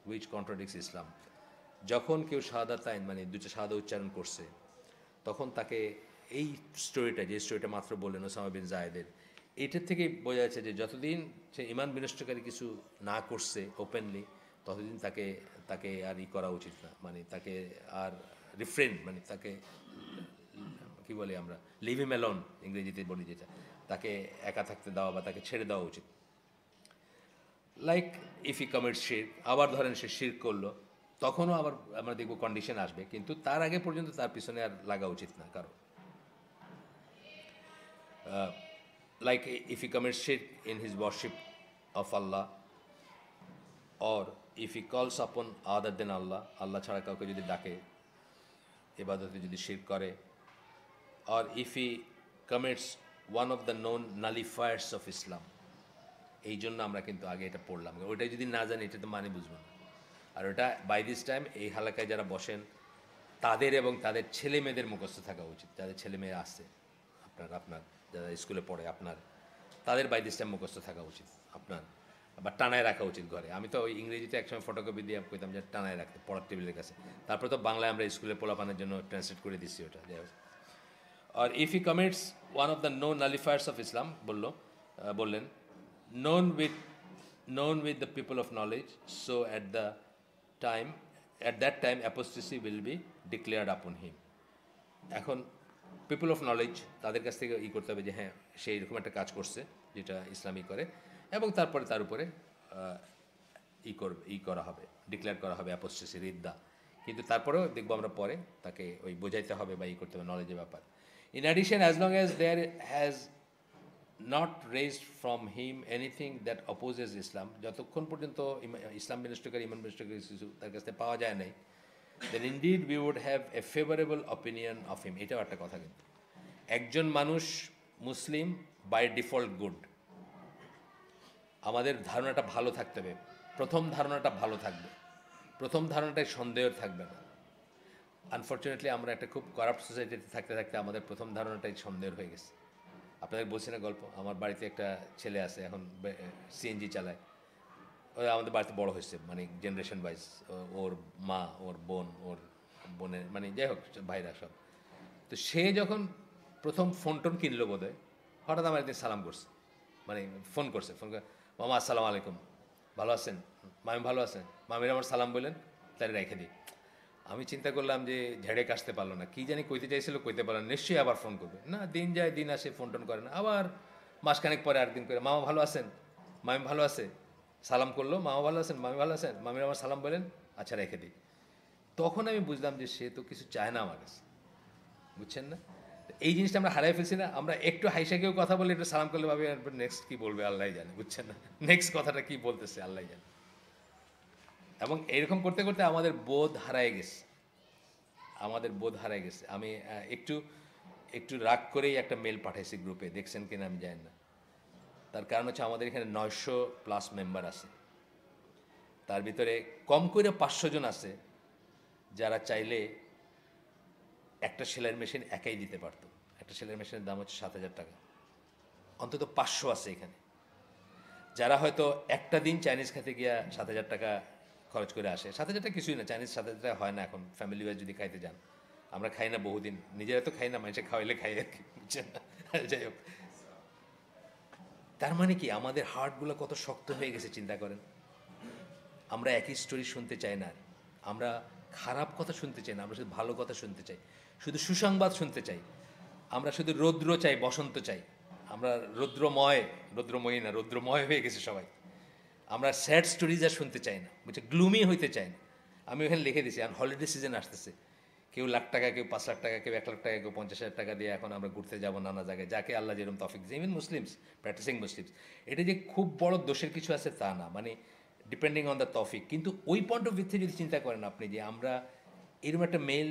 which contradicts Islam. যখন কেউ শাহাদাতাইন মানে দুটো শাহাদা উচ্চারণ করছে, তখন তাকে এই স্টোরিটা, যে স্টোরিটা মাত্র বললেন ওসামা বিন জায়েদের, এটার থেকেই বোঝা যাচ্ছে যে যতদিন সে ইমান বিনষ্টকারী কিছু না করছে ওপেনলি, ততদিন তাকে আর করা উচিত না, মানে তাকে আর রিফ্রেন, মানে তাকে কী বলে আমরা, লিভ হিম অ্যালোন ইংরেজিতে বলি যেটা, তাকে একা থাকতে দেওয়া বা তাকে ছেড়ে দেওয়া উচিত। লাইক ইফ ই কমিট শিরক, আবার ধরেন সে শিরক করলো, তখনও আবার আমরা দেখব কন্ডিশন আসবে, কিন্তু তার আগে পর্যন্ত তার পিছনে আর লাগা উচিত না কারো। লাইক ইফ ই কমিট শিরক in his worship of Allah, or if he calls upon আদার দেন আল্লাহ, আল্লাহ ছাড়া কাউকে যদি ডাকে, এবাদতে যদি শিরক করে, or if he commits one of the known nullifiers of Islam. এই জন্য আমরা কিন্তু আগে এটা পড়লাম, ওইটাই যদি না জানি এটা তো মানে বুঝবো না। আর ওটা বাই দিস টাইম এই হালাকায় যারা বসেন তাদের এবং তাদের ছেলে মেয়েদের মুখস্থ থাকা উচিত, যাদের ছেলে মেয়ে আসছে, আপনার যারা স্কুলে পড়ে তাদের বাই দিস টাইম মুখস্থ থাকা উচিত আপনার, আবার টানায় রাখা উচিত ঘরে। আমি তো ওই ইংরেজিতে একসময় ফটোকপি দিয়ে কইতাম যে টানায় রাখতে পড়ার টেবিলের কাছে, তারপরে তো বাংলায় আমরা স্কুলে পোলাপানের জন্য ট্রান্সলেট করে দিচ্ছি ওটা। যাই হোক, আর if he commits one of the known nullifiers of Islam, বললেন known with the people of knowledge, so at that time apostasy will be declared upon him. এখন পিপল অফ নলেজ, তাদের কাছ থেকে করতে হবে যে হ্যাঁ সে এরকম একটা কাজ করছে যেটা ইসলামই করে, এবং তারপরে তার উপরে করা হবে, ডিক্লেয়ার করা হবে অ্যাপোস্টেসি, রিদ্দা। কিন্তু তারপরেও দেখবো আমরা পরে তাকে ওই বোঝাইতে হবে বা করতে হবে, নলেজের ব্যাপার। In addition, as long as there has not raised from him anything that opposes Islam, যতক্ষণ পর্যন্ত ইসলাম বিনষ্টকারী, ইমান বিনষ্টকারী কিছু তার কাছ থেকে পাওয়া যায় নাই, then indeed we would have a favorable opinion of him. এটাও একটা কথা, কিন্তু একজন মানুষ মুসলিম বাই ডিফল্ট গুড, আমাদের ধারণাটা ভালো থাকতে হবে, প্রথম ধারণাটা ভালো থাকবে, প্রথম ধারণাটাই সন্দেহ থাকবে না। আনফর্চুনেটলি আমরা একটা খুব করাপ্ট সোসাইটিতে থাকতে থাকতে আমাদের প্রথম ধারণাটাই সন্দেহের হয়ে গেছে। আপনাদের বলছি না গল্প, আমার বাড়িতে একটা ছেলে আছে এখন সিএনজি চালায়, ও আমাদের বাড়িতে বড় হয়েছে মানে জেনারেশন ওয়াইজ, ওর মা, ওর বোন, ওর বোনের মানে যাই হোক ভাইরা সব। তো সে যখন প্রথম ফোন টোন কিনলো বোধ হয়, হঠাৎ আমার একদিন সালাম করছে, মানে ফোন করছে, ফোন করে মামা আসসালামু আলাইকুম, ভালো আছেন? মামি ভালো আছেন? মামির আমার সালাম বললেন, তাই রেখে দিই। আমি চিন্তা করলাম যে ঝেড়ে কাশতে পারলো না, কী জানি কইতে চাইছিল, কইতে পারলো না, নিশ্চয়ই আবার ফোন করবে না। দিন যায় দিন আসে, ফোন টোন করে না, আবার মাসখানেক পরে আরেকদিন করে মামা ভালো আছেন, মামি ভালো আছে, সালাম করলো, মামা ভালো আছেন, মামি ভালো আছেন, মামির আমার সালাম বলেন, আচ্ছা রেখে দিই। তখন আমি বুঝলাম যে সে তো কিছু চায় না আমার কাছে, বুঝছেন না? এই জিনিসটা আমরা হারাই ফেলছি না। আমরা একটু হাইসা কেউ কথা বলে একটু সালাম করলে ভাবি নেক্সট কী বলবে আল্লাহ জানে, বুঝছেন না? নেক্সট কথাটা কী বলতেছে আল্লাহ জানে। এবং এরকম করতে করতে আমাদের বোধ হারায় গেছে, আমাদের বোধ হারায় গেছে। আমি একটু একটু রাগ করেই একটা মেল পাঠাইছি গ্রুপে, দেখছেন কিনা আমি জানি না। তার কারণ হচ্ছে আমাদের এখানে 900+ মেম্বার আছে, তার ভিতরে কম করে 500 জন আছে যারা চাইলে একটা সেলাইয়ের মেশিন একাই দিতে পারতো। একটা সেলাইয়ের মেশিনের দাম হচ্ছে 7,000 টাকা। অন্তত 500 আছে এখানে যারা হয়তো একটা দিন চাইনিজ খেতে গিয়া 7,000 টাকা খরচ করে আসে। 7,000 টাকা কিছুই না, চাইনিজ 7,000 টাকা হয় না এখন ফ্যামিলি ওয়াইজ যদি খাইতে যান। আমরা খাই না বহুদিন, নিজেরা তো খাই না, মানুষে খাওয়াইলে খাই আর কি, বুঝছেন না? যাই হোক, তার মানে কি আমাদের হার্টগুলো কত শক্ত হয়ে গেছে চিন্তা করেন। আমরা একই স্টোরি শুনতে চাই না, আমরা খারাপ কথা শুনতে চাই না, আমরা শুধু ভালো কথা শুনতে চাই, শুধু সুসংবাদ শুনতে চাই। আমরা শুধু রৌদ্র চাই, বসন্ত চাই। আমরা রৌদ্রময়ী না, রৌদ্রময় হয়ে গেছে সবাই। আমরা স্যাড স্টোরিজ আর শুনতে চাই না, বুঝছে, গ্লুমি হইতে চাই না। আমি ওখানে লিখে দিছি, আর হলিডে সিজন আসতেছে, কেউ লাখ টাকা, কেউ 5 লাখ টাকা, কেউ 1 লাখ টাকা, কেউ 50,000 টাকা দিয়ে এখন আমরা ঘুরতে যাবো নানা জায়গায়, যাকে আল্লাহ যেরকম তফিক দিয়েছে। ইভেন মুসলিমস, প্র্যাকটিসিং মুসলিমস, এটা যে খুব বড় দোষের কিছু আছে তা না, মানে ডিপেন্ডিং অন দ্য তফিক। কিন্তু ওই পয়েন্ট অফ ভিউ থেকে যদি চিন্তা করেন আপনি, যে আমরা এরকম একটা মেল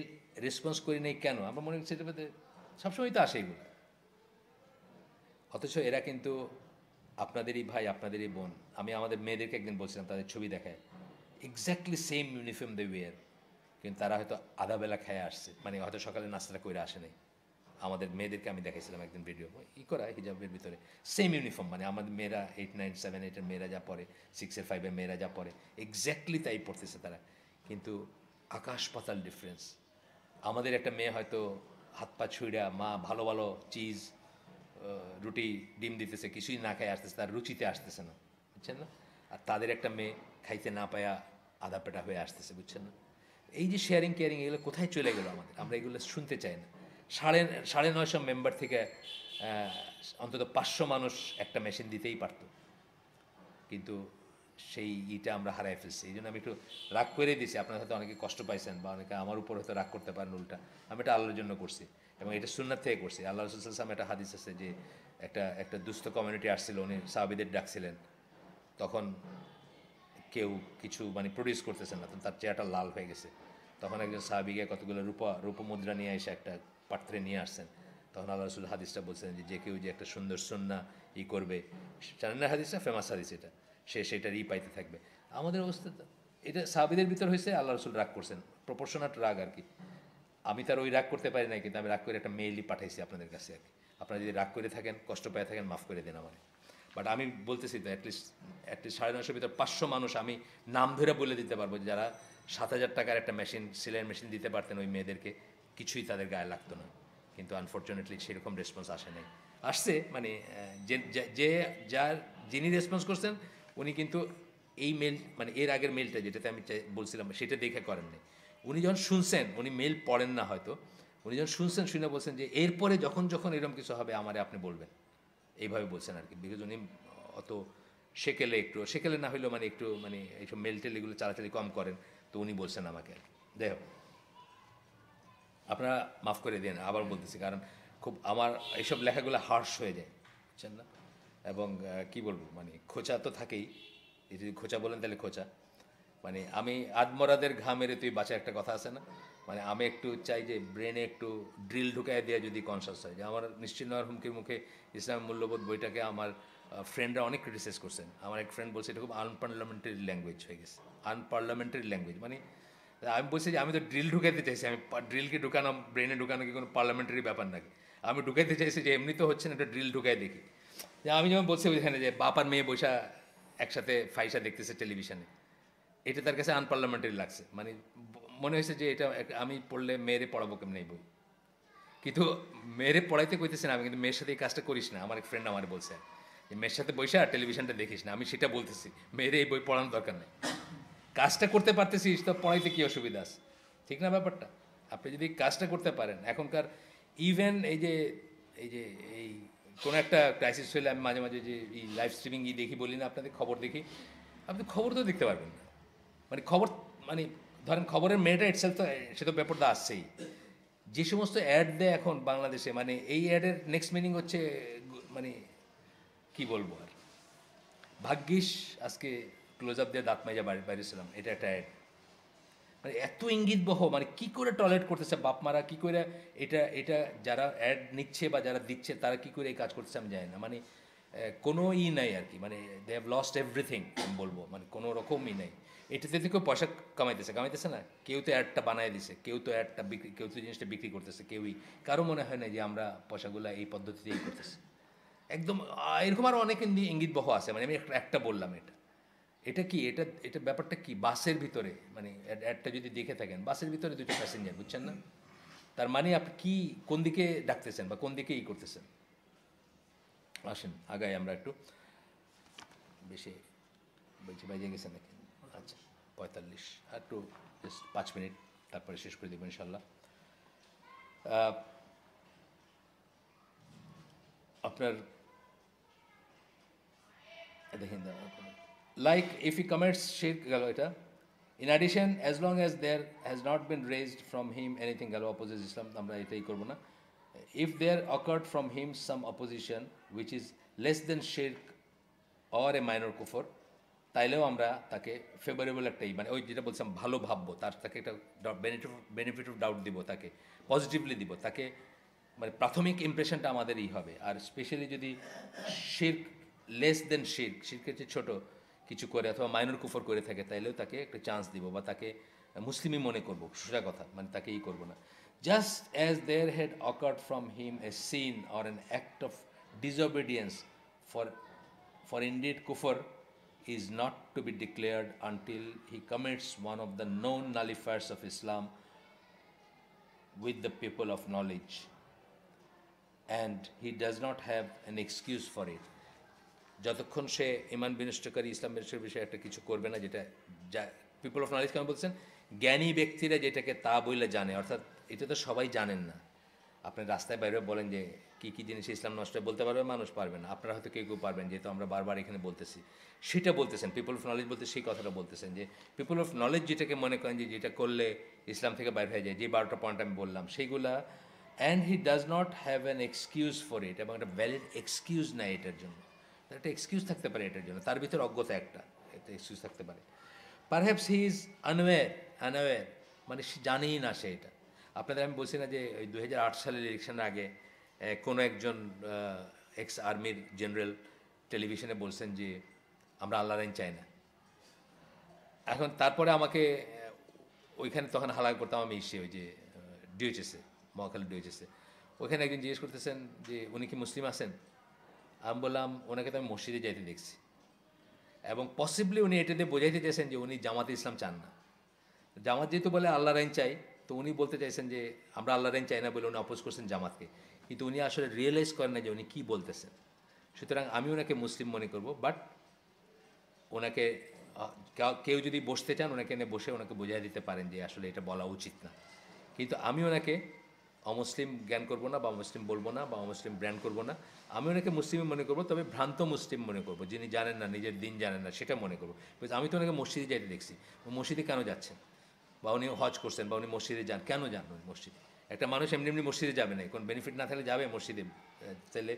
রেসপন্স করি নাই কেন, আমরা মনে করছি এটা সবসময় তো আসে এগুলো। অথচ এরা কিন্তু আপনাদেরই ভাই, আপনাদেরই বোন। আমি আমাদের মেয়েদেরকে একদিন বলছিলাম, তাদের ছবি দেখায়, exactly same uniform they wear, কিন্তু তারা হয়তো আধাবেলা খেয়ে আসছে, মানে হয়তো সকালে নাস্তাটা করে আসে নাই। আমাদের মেয়েদেরকে আমি দেখাইছিলাম একদিন ভিডিও, করা হিজাবের ভিতরে সেম ইউনিফর্ম, মানে আমাদের মেয়েরা 8, 9, 7, 8-এর মেয়েরা যা পড়ে, 6, 5-এর মেয়েরা যা পড়ে, এক্স্যাক্টলি তাই পড়তেছে তারা। কিন্তু আকাশ পাতাল ডিফারেন্স। আমাদের একটা মেয়ে হয়তো হাত পা ছুঁড়া মা ভালো ভালো চিজ, রুটি, ডিম দিতেছে, কিছুই না খাই আসতেছে, তার রুচিতে আসতেছে না, বুঝছেন না? আর তাদের একটা মেয়ে খাইতে না পায়া আধা পেটা হয়ে আসতেছে, বুঝছেন না? এই যে শেয়ারিং কেয়ারিং, এগুলো কোথায় চলে গেলো আমাদের? আমরা এগুলো শুনতে চাই না। 950 মেম্বার থেকে অন্তত 500 মানুষ একটা মেশিন দিতেই পারতো, কিন্তু সেই ইটা আমরা হারাই ফেলছি। এই জন্য আমি একটু রাগ করে দিয়েছি। আপনার হয়তো অনেকে কষ্ট পাইছেন, বা অনেকে আমার উপর হয়তো রাগ করতে পারেন উল্টা। আমি এটা আল্লাহর জন্য করছি, এবং এটা সুন্নাত থেকে করছি। আল্লাহ রসুল সাল্লাল্লাহু আলাইহি ওয়াসাল্লাম একটা হাদিস আছে যে একটা একটা দুস্থ কমিউনিটি আসছিল, উনি সাহাবীদের ডাকছিলেন, তখন কেউ কিছু মানে প্রডিউস করতেছেন না, তখন তার চেহারাটা লাল হয়ে গেছে। তখন একজন সাহাবীকে কতগুলো রূপমুদ্রা নিয়ে এসে একটা পাত্রে নিয়ে আসছেন। তখন আল্লাহ রসুল হাদিসটা বলছেন যে কেউ যে একটা সুন্দর সুন্না করবে, জানেন না হাদিসটা, ফেমাস হাদিস এটা, সে সেটার পাইতে থাকবে। আমাদের অবস্থা এটা সাহাবীদের ভিতর হয়েছে, আল্লাহ রসুল রাগ করছেন, প্রপোর্শনাট রাগ আর কি। আমি তার ওই রাগ করতে পারি না, কিন্তু আমি রাগ করে একটা মেইলই পাঠাইছি আপনাদের কাছে আর কি। আপনারা যদি রাগ করে থাকেন, কষ্ট পেয়ে থাকেন, মাফ করে দেন আমার। বাট আমি বলতেছি তো, অ্যাটলিস্ট 950 ভিতর 500 মানুষ আমি নাম ধরে বলে দিতে পারবো, যারা 7,000 টাকার একটা মেশিন, সেলাইয়ের মেশিন দিতে পারতেন ওই মেয়েদেরকে, কিছুই তাদের গায়ে লাগতো না। কিন্তু আনফর্চুনেটলি সেরকম রেসপন্স আসে নাই। আসছে মানে যে যার যিনি রেসপন্স করছেন, উনি কিন্তু এই মেল মানে এর আগের মেলটা যেটাতে আমি বলছিলাম সেটা দেখে করেন নাই। উনি যখন শুনছেন, উনি মেল পড়েন না হয়তো, উনি যখন শুনছেন, শুনে বলছেন যে এরপরে যখন যখন এরকম কিছু হবে আমারে আপনি বলবেন, এইভাবে বলছেন আর কি। বিকজ উনি অত সেকেলে না হইলেও মানে একটু মানে এইসব মেল টেল এগুলো চালাচালি কম করেন, তো উনি বলছেন আমাকে আর কি। যাই হোক, আপনারা মাফ করে দেন, আবার বলতেছি, কারণ খুব আমার এইসব লেখাগুলো হার্শ হয়ে যায়, বুঝছেন না? এবং কি বলবো, মানে খোঁচা তো থাকেই, যদি খোঁচা বলেন তাহলে খোঁচা। মানে আমি আদমরাদের ঘা মেরে তুই বাঁচা, একটা কথা আছে না? মানে আমি একটু চাই যে ব্রেনে একটু ড্রিল ঢুকায় দেওয়া যদি কনসাস হয়। যে আমার নিশ্চিত নওয়ার হুমকির মুখে ইসলাম মূল্যবোধ বইটাকে আমার ফ্রেন্ডরা অনেক ক্রিটিসাইজ করছেন। আমার এক ফ্রেন্ড বলছে এটা খুব আনপার্লামেন্টারি ল্যাঙ্গুয়েজ হয়ে গেছে। আনপার্লামেন্টারি ল্যাঙ্গুয়েজ মানে আমি বলছি যে আমি তো ড্রিল ঢুকাইতে চাইছি, আমি ড্রিলকে ঢুকানো, ব্রেনে ঢুকানো কি কোনো পার্লামেন্টারি ব্যাপার নাকি? আমি ঢুকাইতে চাইছি যে এমনি তো হচ্ছে না, একটা ড্রিল ঢুকাই দেখি। যে আমি যেমন বলছি ওইখানে যে বাপ আর মেয়ে বসা একসাথে ফাইসা দেখতেছে টেলিভিশনে, এটা তার কাছে আনপার্লামেন্টারি লাগছে। মানে মনে হয়েছে যে এটা আমি পড়লে মেয়েরে পড়াবো কেমন এই বই। কিন্তু মেয়েরে পড়াইতে কইতেছি না আমি, কিন্তু মেয়ের সাথে এই কাজটা করিস না। আমার এক ফ্রেন্ড আমার বলছে যে মেয়ের সাথে বসে আর টেলিভিশনটা দেখিস না। আমি সেটা বলতেছি, মেয়েরে এই বই পড়ানোর দরকার নেই। কাজটা করতে পারতেছিস তো পড়াইতে কী অসুবিধা আছে? ঠিক না ব্যাপারটা? আপনি যদি কাজটা করতে পারেন, এখনকার ইভেন এই যে এই কোনো একটা ক্রাইসিস হলে আমি মাঝে মাঝে যে এই লাইভ স্ট্রিমিং দেখি, বলি না আপনাদের খবর দেখি, আপনি খবর তো দেখতে পারবেন না। মানে খবর, মানে ধরেন খবরের মেয়েটা ইটসেলফ তো, সে তো ব্যাপারটা আসছেই। যে সমস্ত অ্যাড দেয় এখন বাংলাদেশে, মানে এই অ্যাডের নেক্সট মিনিং হচ্ছে মানে কি বলবো আর। ভাগ্যিস আজকে ক্লোজ আপ দিয়ে দাঁত মাইজা বাইরেছিলাম, এটা একটা অ্যাড। মানে এত ইঙ্গিতবহ, মানে কি করে টয়লেট করতেছে বাপ মারা, কি করে এটা এটা যারা অ্যাড নিচ্ছে বা যারা দিচ্ছে তারা কি করে এই কাজ করতেছে আমি জানি না। মানে কোনো নাই আর কি, মানে দে হ্যাভ লস্ট এভরিথিং আমি বলবো, মানে কোনো রকমই নাই। এটাতে তো কেউ পয়সা কামাইতেছে না, কেউ তো অ্যাডটা বানায় দিছে, কেউ তো অ্যাডটা বিক্রি, কেউ তো জিনিসটা বিক্রি করতেছে, কেউই কারো মনে হয় না যে আমরা পয়সাগুলো এই পদ্ধতিতেই করতেছি। একদম এরকম আরও অনেক ইঙ্গিতবহ আছে, মানে আমি একটা বললাম এটা। এটা কি, এটা এটা ব্যাপারটা কি? বাসের ভিতরে, মানে অ্যাডটা যদি দেখে থাকেন, বাসের ভিতরে দুটো প্যাসেঞ্জার, বুঝছেন না? তার মানে আপনি কি, কোন দিকে ডাকতেছেন বা কোন দিকে করতেছেন? আসেন আগাই আমরা একটু, বেশি বলছি বাইজে গেছে নাকি? আচ্ছা, 45, আর একটু জাস্ট 5 মিনিট, তারপরে শেষ করে দেবো ইনশাল্লাহ। আপনার দেখেন, লাইক ইফ হি কমিটস শিরক গেল এটা। In addition, as long as there has not been raised from him anything গেল অপোজিস ইসলাম, আমরা এটাই করবো না। If there occurred from him some opposition which is less than শিরক অর এ মাইনর কুফর, তাইলেও আমরা তাকে ফেভারেবল একটাই, মানে ওই যেটা বলছিলাম ভালো ভাববো, তার তাকে একটা বেনিফিট অফ ডাউট দিব, তাকে পজিটিভলি দিব, তাকে মানে প্রাথমিক ইমপ্রেশনটা আমাদেরই হবে। আর স্পেশালি যদি শির্ক লেস দেন শির্কের চেয়ে ছোটো কিছু করে অথবা মাইনর কুফর করে থাকে, তাইলেও তাকে একটা চান্স দিব বা তাকে মুসলিমই মনে করবো, সোজা কথা, মানে তাকে করবো না। Just as there had occurred from him a sin or an act of disobedience, for indeed kufr is not to be declared until he commits one of the known nullifiers of Islam with the people of knowledge, and he does not have an excuse for it. যতক্ষণ সে ইমান বিনষ্টকারী, ইসলাম বিনষ্টকারী বিষয়ে একটা কিছু করবে না, যেটা যা পিপল অফ নলেজ কেন বলছেন, জ্ঞানী ব্যক্তিরা যেটাকে তা বইলে জানে, অর্থাৎ এটা তো সবাই জানেন না। আপনি রাস্তায় বাইরে বলেন যে কী কী জিনিস ইসলাম নষ্ট বলতে পারবে মানুষ, পারবে না। আপনারা হয়তো কেউ কেউ পারবেন, যেহেতু আমরা বারবার এখানে বলতেছি, সেটা বলতেছেন পিপল অফ নলেজ বলতে সেই কথাটা বলতেছেন যে পিপল অফ নলেজ যেটাকে মনে করেন যে যেটা করলে ইসলাম থেকে বাইরে হয়ে যায়, যে 12টা পয়েন্ট আমি বললাম সেইগুলা, and he does not have an excuse for it, এবং একটা ভ্যালিড এক্সকিউজ নাই এটার জন্য। একটা এক্সকিউজ থাকতে পারে এটার জন্য, তার ভিতরে অজ্ঞতা একটা এক্সকিউজ থাকতে পারে। পারহ্যাপস হি ইজ আনঅ্যাওয়্যার, মানে সে জানেই না সে এটা। আপনাদের আমি বলছি না যে ওই 2008 সালের ইলেকশনের আগে কোনো একজন এক্স আর্মির জেনারেল টেলিভিশনে বলছেন যে আমরা আল্লাহর আইন চাই না। এখন তারপরে আমাকে ওইখানে তখন হালাক করতাম আমি, ওই যে ডিওএইচএসে, মহাখালী ডিওএইচএসে, ওইখানে একজন জিজ্ঞেস করতেছেন যে উনি কি মুসলিম আছেন? আমি বললাম ওনাকে তো আমি মসজিদে যাইতে দেখছি, এবং পসিবলি উনি এটা দিয়ে বোঝাইতে চাইছেন যে উনি জামাতে ইসলাম চান না। জামাত যেহেতু বলে আল্লাহর আইন চাই, তো উনি বলতে চাইছেন যে আমরা আল্লাহর আইন চাই না বলে উনি অপোজ করছেন জামাতকে, কিন্তু উনি আসলে রিয়েলাইজ করেন না যে উনি কী বলতেছেন। সুতরাং আমি ওনাকে মুসলিম মনে করব, বাট ওনাকে কেউ যদি বসতে চান ওনাকে এনে বসে ওনাকে বোঝাই দিতে পারেন যে আসলে এটা বলা উচিত না। কিন্তু আমি ওনাকে অমুসলিম জ্ঞান করব না, বা অমুসলিম বলবো না, বা অমুসলিম ব্র্যান্ড করব না। আমি ওনাকে মুসলিমই মনে করবো, তবে ভ্রান্ত মুসলিম মনে করবো, যিনি জানেন না, নিজের দিন জানেন না, সেটা মনে করবো। বিকজ আমি তো ওনাকে মসজিদে যাইতে দেখছি, মসজিদে কেন যাচ্ছেন, বা উনি হজ করছেন, বা উনি মসজিদে যান, কেন যান উনি মসজিদে? একটা মানুষ এমনি এমনি মসজিদে যাবে না, কোনো বেনিফিট না থাকলে যাবে মসজিদে? তাহলে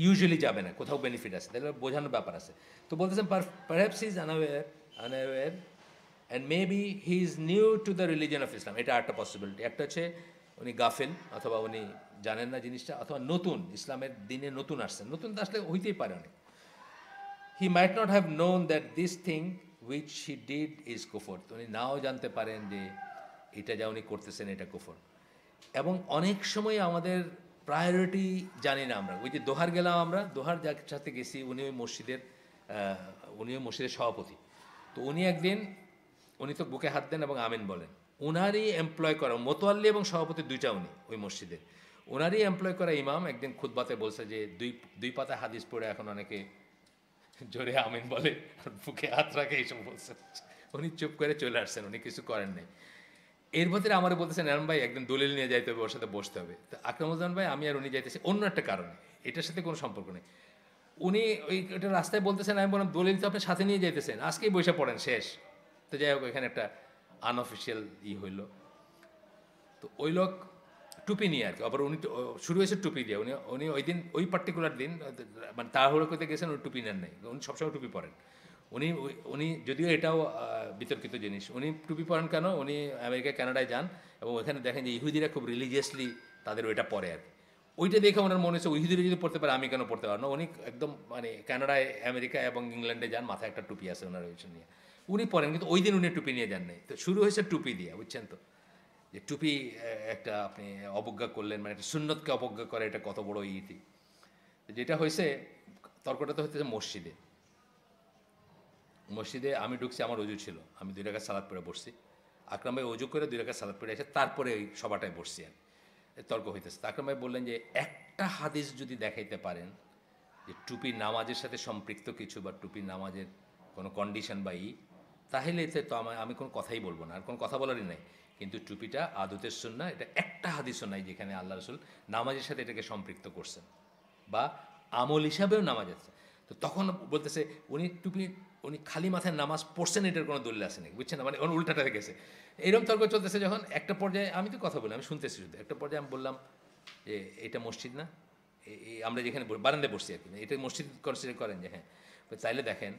ইউজুয়ালি যাবে না, কোথাও বেনিফিট আছে, তাহলে বোঝানোর ব্যাপার আছে। তো বলতেছেন perhaps he is unaware and maybe he is new to the religion of Islam, এটা একটা পসিবিলিটি। একটা হচ্ছে উনি গাফেল, অথবা উনি জানেন না জিনিসটা, অথবা নতুন ইসলামের দিনে নতুন আসছেন, নতুন তো আসলে হইতেই পারে অনেক। He might not have known that this thing which he did is কুফর, উনি নাও জানতে পারেন যে এটা যা উনি করতেছেন এটা কুফর। এবং অনেক সময় আমাদের প্রায়োরিটি জানি না আমরা। ওই যে দোহার গেলাম আমরা, দোহার যার সাথে গেছি উনি ওই মসজিদের উনিও মসজিদের সভাপতি। তো উনি একদিন উনি তো বুকে হাত দেন এবং আমিন বলেন। ওনারই এমপ্লয় করা মোতোয়াল্লি এবং সভাপতি দুইটা উনি ওই মসজিদের, ওনারই এমপ্লয় করা ইমাম একদিন খুতবাতে বলছে যে দুই পাতা হাদিস পড়ে এখন অনেকে জোরে আমিন বলে আর বুকে হাত রাখে এইসব বলছে। উনি চুপ করে চলে আসছেন, উনি কিছু করেন নাই। এর ভিতরে আমার বলতেছেন এরম ভাই একদিন দলিল নিয়ে যাইতে হবে, ওর সাথে বসতে হবে। তো আকরামুজ্জামান ভাই আমি আর উনি যাইতেছি অন্য একটা কারণে, এটার সাথে কোনো সম্পর্ক নেই। উনি ওই এটা রাস্তায় বলতেছেন, আমি বললাম দলিল তো আপনি সাথে নিয়ে যাইতেছেন, আজকেই বসে পড়েন শেষ। তো যাই হোক এখানে একটা আনঅফিসিয়াল হইল। তো ওই লোক টুপি নিয়ে আর কি, আবার উনি শুরু হয়েছে টুপি দিয়ে। উনি উনি ওই দিন ওই পার্টিকুলার দিন মানে তাড়াহুড়ো করতে গেছেন, উনি টুপি নেন নাই, উনি সবসময় টুপি পরেন। উনি উনি যদিও এটাও বিতর্কিত জিনিস, উনি টুপি পরেন কেন, উনি আমেরিকা কানাডায় যান এবং ওখানে দেখেন যে ইহুদিরা খুব রিলিজিয়াসলি তাদের ওইটা পরে আর কি। ওইটা দেখে ওনার মনে হচ্ছে ইহুদিরা যদি পড়তে পারে আমি কেন পড়তে পারবো না। উনি একদম মানে কানাডায় আমেরিকা এবং ইংল্যান্ডে যান, মাথায় একটা টুপি আছে ওনার ওই নিয়ে উনি পরেন, কিন্তু ওই দিন উনি টুপি নিয়ে যান নাই। তো শুরু হয়েছে টুপি দিয়ে, বুঝছেন তো যে টুপি একটা আপনি অবজ্ঞা করলেন, মানে একটা সুন্নতকে অবজ্ঞা করে এটা কত বড় ইতি। যেটা হয়েছে তর্কটা তো হতেছে মসজিদে। মসজিদে আমি ঢুকছি, আমার অজু ছিল, আমি 2 রাকাত সালাত পড়ে বসছি। আকরাম ভাই অজু করে 2 রাকাত সালাত পড়ে এসে তারপরে ওই সভাটায় বসছি আমি। তর্ক হইতেছে। আকরাম ভাই বললেন যে একটা হাদিস যদি দেখাইতে পারেন যে টুপি নামাজের সাথে সম্পৃক্ত কিছু বা টুপি নামাজের কোনো কন্ডিশন বা তাহলে এতে তো আমি কোনো কথাই বলবো না, আর কোনো কথা বলারই নাই। কিন্তু টুপিটা আদতের সুন্নাহ, এটা একটা হাদিসও নাই যেখানে আল্লাহ রসুল নামাজের সাথে এটাকে সম্পৃক্ত করছেন বা আমল হিসাবেও নামাজ আছে। তো তখন বলতেছে উনি টুপি উনি খালি মাথায় নামাজ পড়ছেন এটার কোনো দলিল আছে নাকি, বুঝছেন না, মানে উল্টাটা গেছে। এরকম তর্ক চলতেছে যখন একটা পর্যায়ে আমি তো কথা বলি, আমি শুনতেছি শুধু, একটা পর্যায়ে আমি বললাম যে এটা মসজিদ না, আমরা যেখানে বারান্দায় বসছি আর কি, এটা মসজিদ কনসিডার করেন যে হ্যাঁ। তাইলে দেখেন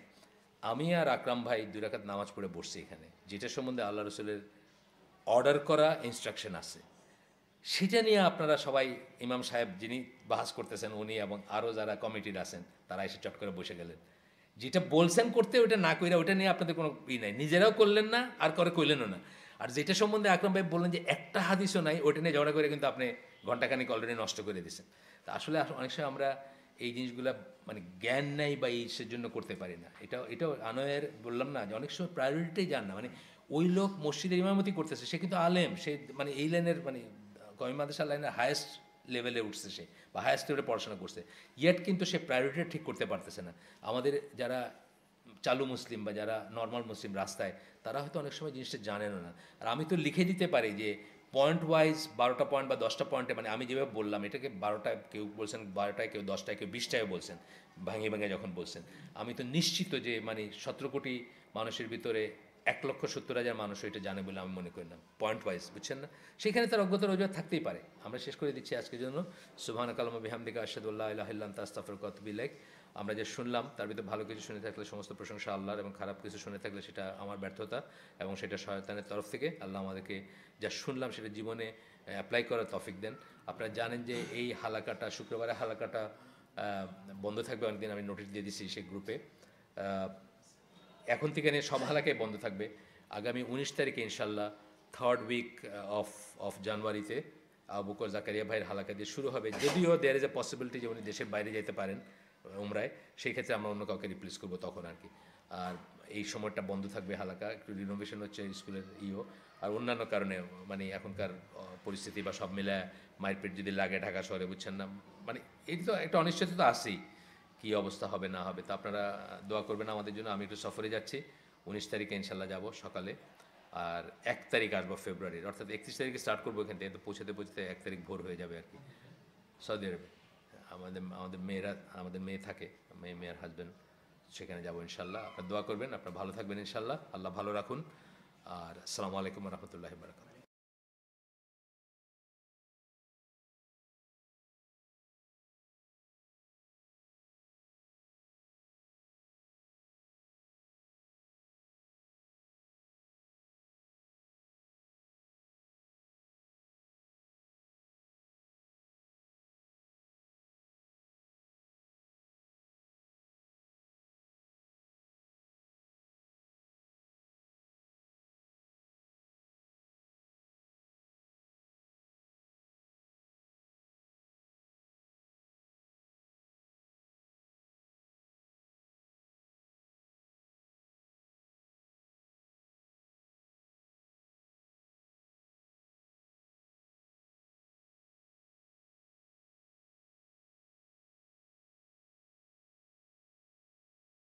আমি আর আকরাম ভাই 2 রাকাত নামাজ পড়ে বসছি এখানে, যেটা সম্বন্ধে আল্লাহ রসুলের অর্ডার করা ইনস্ট্রাকশন আছে, সেটা নিয়ে আপনারা সবাই ইমাম সাহেব যিনি বাহাস করতেছেন উনি এবং আরও যারা কমিটির আছেন তারা এসে চট করে বসে গেলেন। যেটা বলছেন করতে ওইটা না কইরা ওইটা নিয়ে আপনাদের কোনো নাই, নিজেরাও করলেন না আর করে কইলেনও না। আর যেটা সম্বন্ধে আকরাম ভাই বললেন যে একটা হাদিসও নাই, ওইটা নিয়ে ঝগড়া করে কিন্তু আপনি ঘন্টাখানিক অলরেডি নষ্ট করে দিয়েছেন। তা আসলে অনেক সময় আমরা এই জিনিসগুলো মানে জ্ঞান নাই বা ইসের জন্য করতে পারি না। এটাও আনয়ের বললাম না যে অনেক সময় প্রায়োরিটিটাই জান না, মানে ওই লোক মসজিদের ইমামতি করতেছে, সে কিন্তু আলেম, সে মানে এই লাইনের মানে কওমি মাদ্রাসা লাইনের হায়েস্ট লেভেলে উঠছে সে বা হায়েস্ট লেভেলে পড়াশোনা করছে, ইয়েট কিন্তু সে প্রায়োরিটিটা ঠিক করতে পারতেছে না। আমাদের যারা চালু মুসলিম বা যারা নর্মাল মুসলিম রাস্তায়, তারা হয়তো অনেক সময় জিনিসটা জানেনও না। আর আমি তো লিখে দিতে পারি যে পয়েন্ট ওয়াইজ 12টা পয়েন্ট বা 10টা পয়েন্টে, মানে আমি যেভাবে বললাম এটাকে 12টায় কেউ বলছেন, 12টায় কেউ 10টায় কেউ 20টায় বলছেন, ভাঙে ভাঙে যখন বলছেন, আমি তো নিশ্চিত যে মানে 17 কোটি মানুষের ভিতরে 1,70,000 মানুষ এটা জানে বলে আমি মনে করি না, পয়েন্ট ওয়াইজ, বুঝছেন না। সেখানে তার অজ্ঞতার অজুহাত থাকতেই পারে। আমরা শেষ করে দিচ্ছি আজকের জন্য। সুবহানাকা আল্লাহুম্মা বিহামদিকা আশহাদু আল্লা ইলাহা ইল্লা আনতা আস্তাগফিরুকা ওয়া আতুবু ইলাইক। আমরা যে শুনলাম তার ভিতরে ভালো কিছু শুনে থাকলে সমস্ত প্রশংসা আল্লাহর, এবং খারাপ কিছু শুনে থাকলে সেটা আমার ব্যর্থতা এবং সেটা শয়তানের তরফ থেকে। আল্লাহ আমাদেরকে যা শুনলাম সেটা জীবনে অ্যাপ্লাই করার তৌফিক দেন। আপনারা জানেন যে এই হালাকাটা, শুক্রবারের হালাকাটা বন্ধ থাকবে অনেকদিন, আমি নোটিশ দিয়ে দিচ্ছি সেই গ্রুপে। এখন থেকে নিয়ে সব হালাকাই বন্ধ থাকবে। আগামী 19 তারিখে ইনশাল্লাহ থার্ড উইক অফ জানুয়ারিতে আবু বকর জাকারিয়া ভাইয়ের হালাকা দিয়ে শুরু হবে। যদিও দেয়ার ইজ এ পসিবিলিটি যে উনি দেশের বাইরে যেতে পারেন উমরায়, সেই ক্ষেত্রে আমরা অন্য কাউকে রিপ্লেস করবো তখন আর কি। আর এই সময়টা বন্ধ থাকবে হালাকা, একটু রিনোভেশন হচ্ছে স্কুলের আর অন্যান্য কারণে, মানে এখনকার পরিস্থিতি বা সব মিলে মায়ের পেট যদি লাগে ঢাকা শহরে, বুঝছেন না, মানে এই তো একটা অনিশ্চয়তা তো আছেই, কী অবস্থা হবে না হবে। তো আপনারা দোয়া করবেন আমাদের জন্য। আমি একটু সফরে যাচ্ছি, 19 তারিখে ইনশাল্লাহ যাব সকালে, আর 1 তারিখ আসবো ফেব্রুয়ারির, অর্থাৎ 31 তারিখে স্টার্ট করবো এখান থেকে, তো পৌঁছতে 1 তারিখ ভোর হয়ে যাবে আর কি সৌদি আরবে। আমাদের মেয়ে থাকে, মেয়ের হাজব্যান্ড, সেখানে যাবো ইনশাল্লাহ। আপনার দোয়া করবেন, আপনারা ভালো থাকবেন ইনশাল্লাহ, আল্লাহ ভালো রাখুন। আর আসসালামু আলাইকুম রহমতুল্লাহি ওয়া বারাকাতুহু।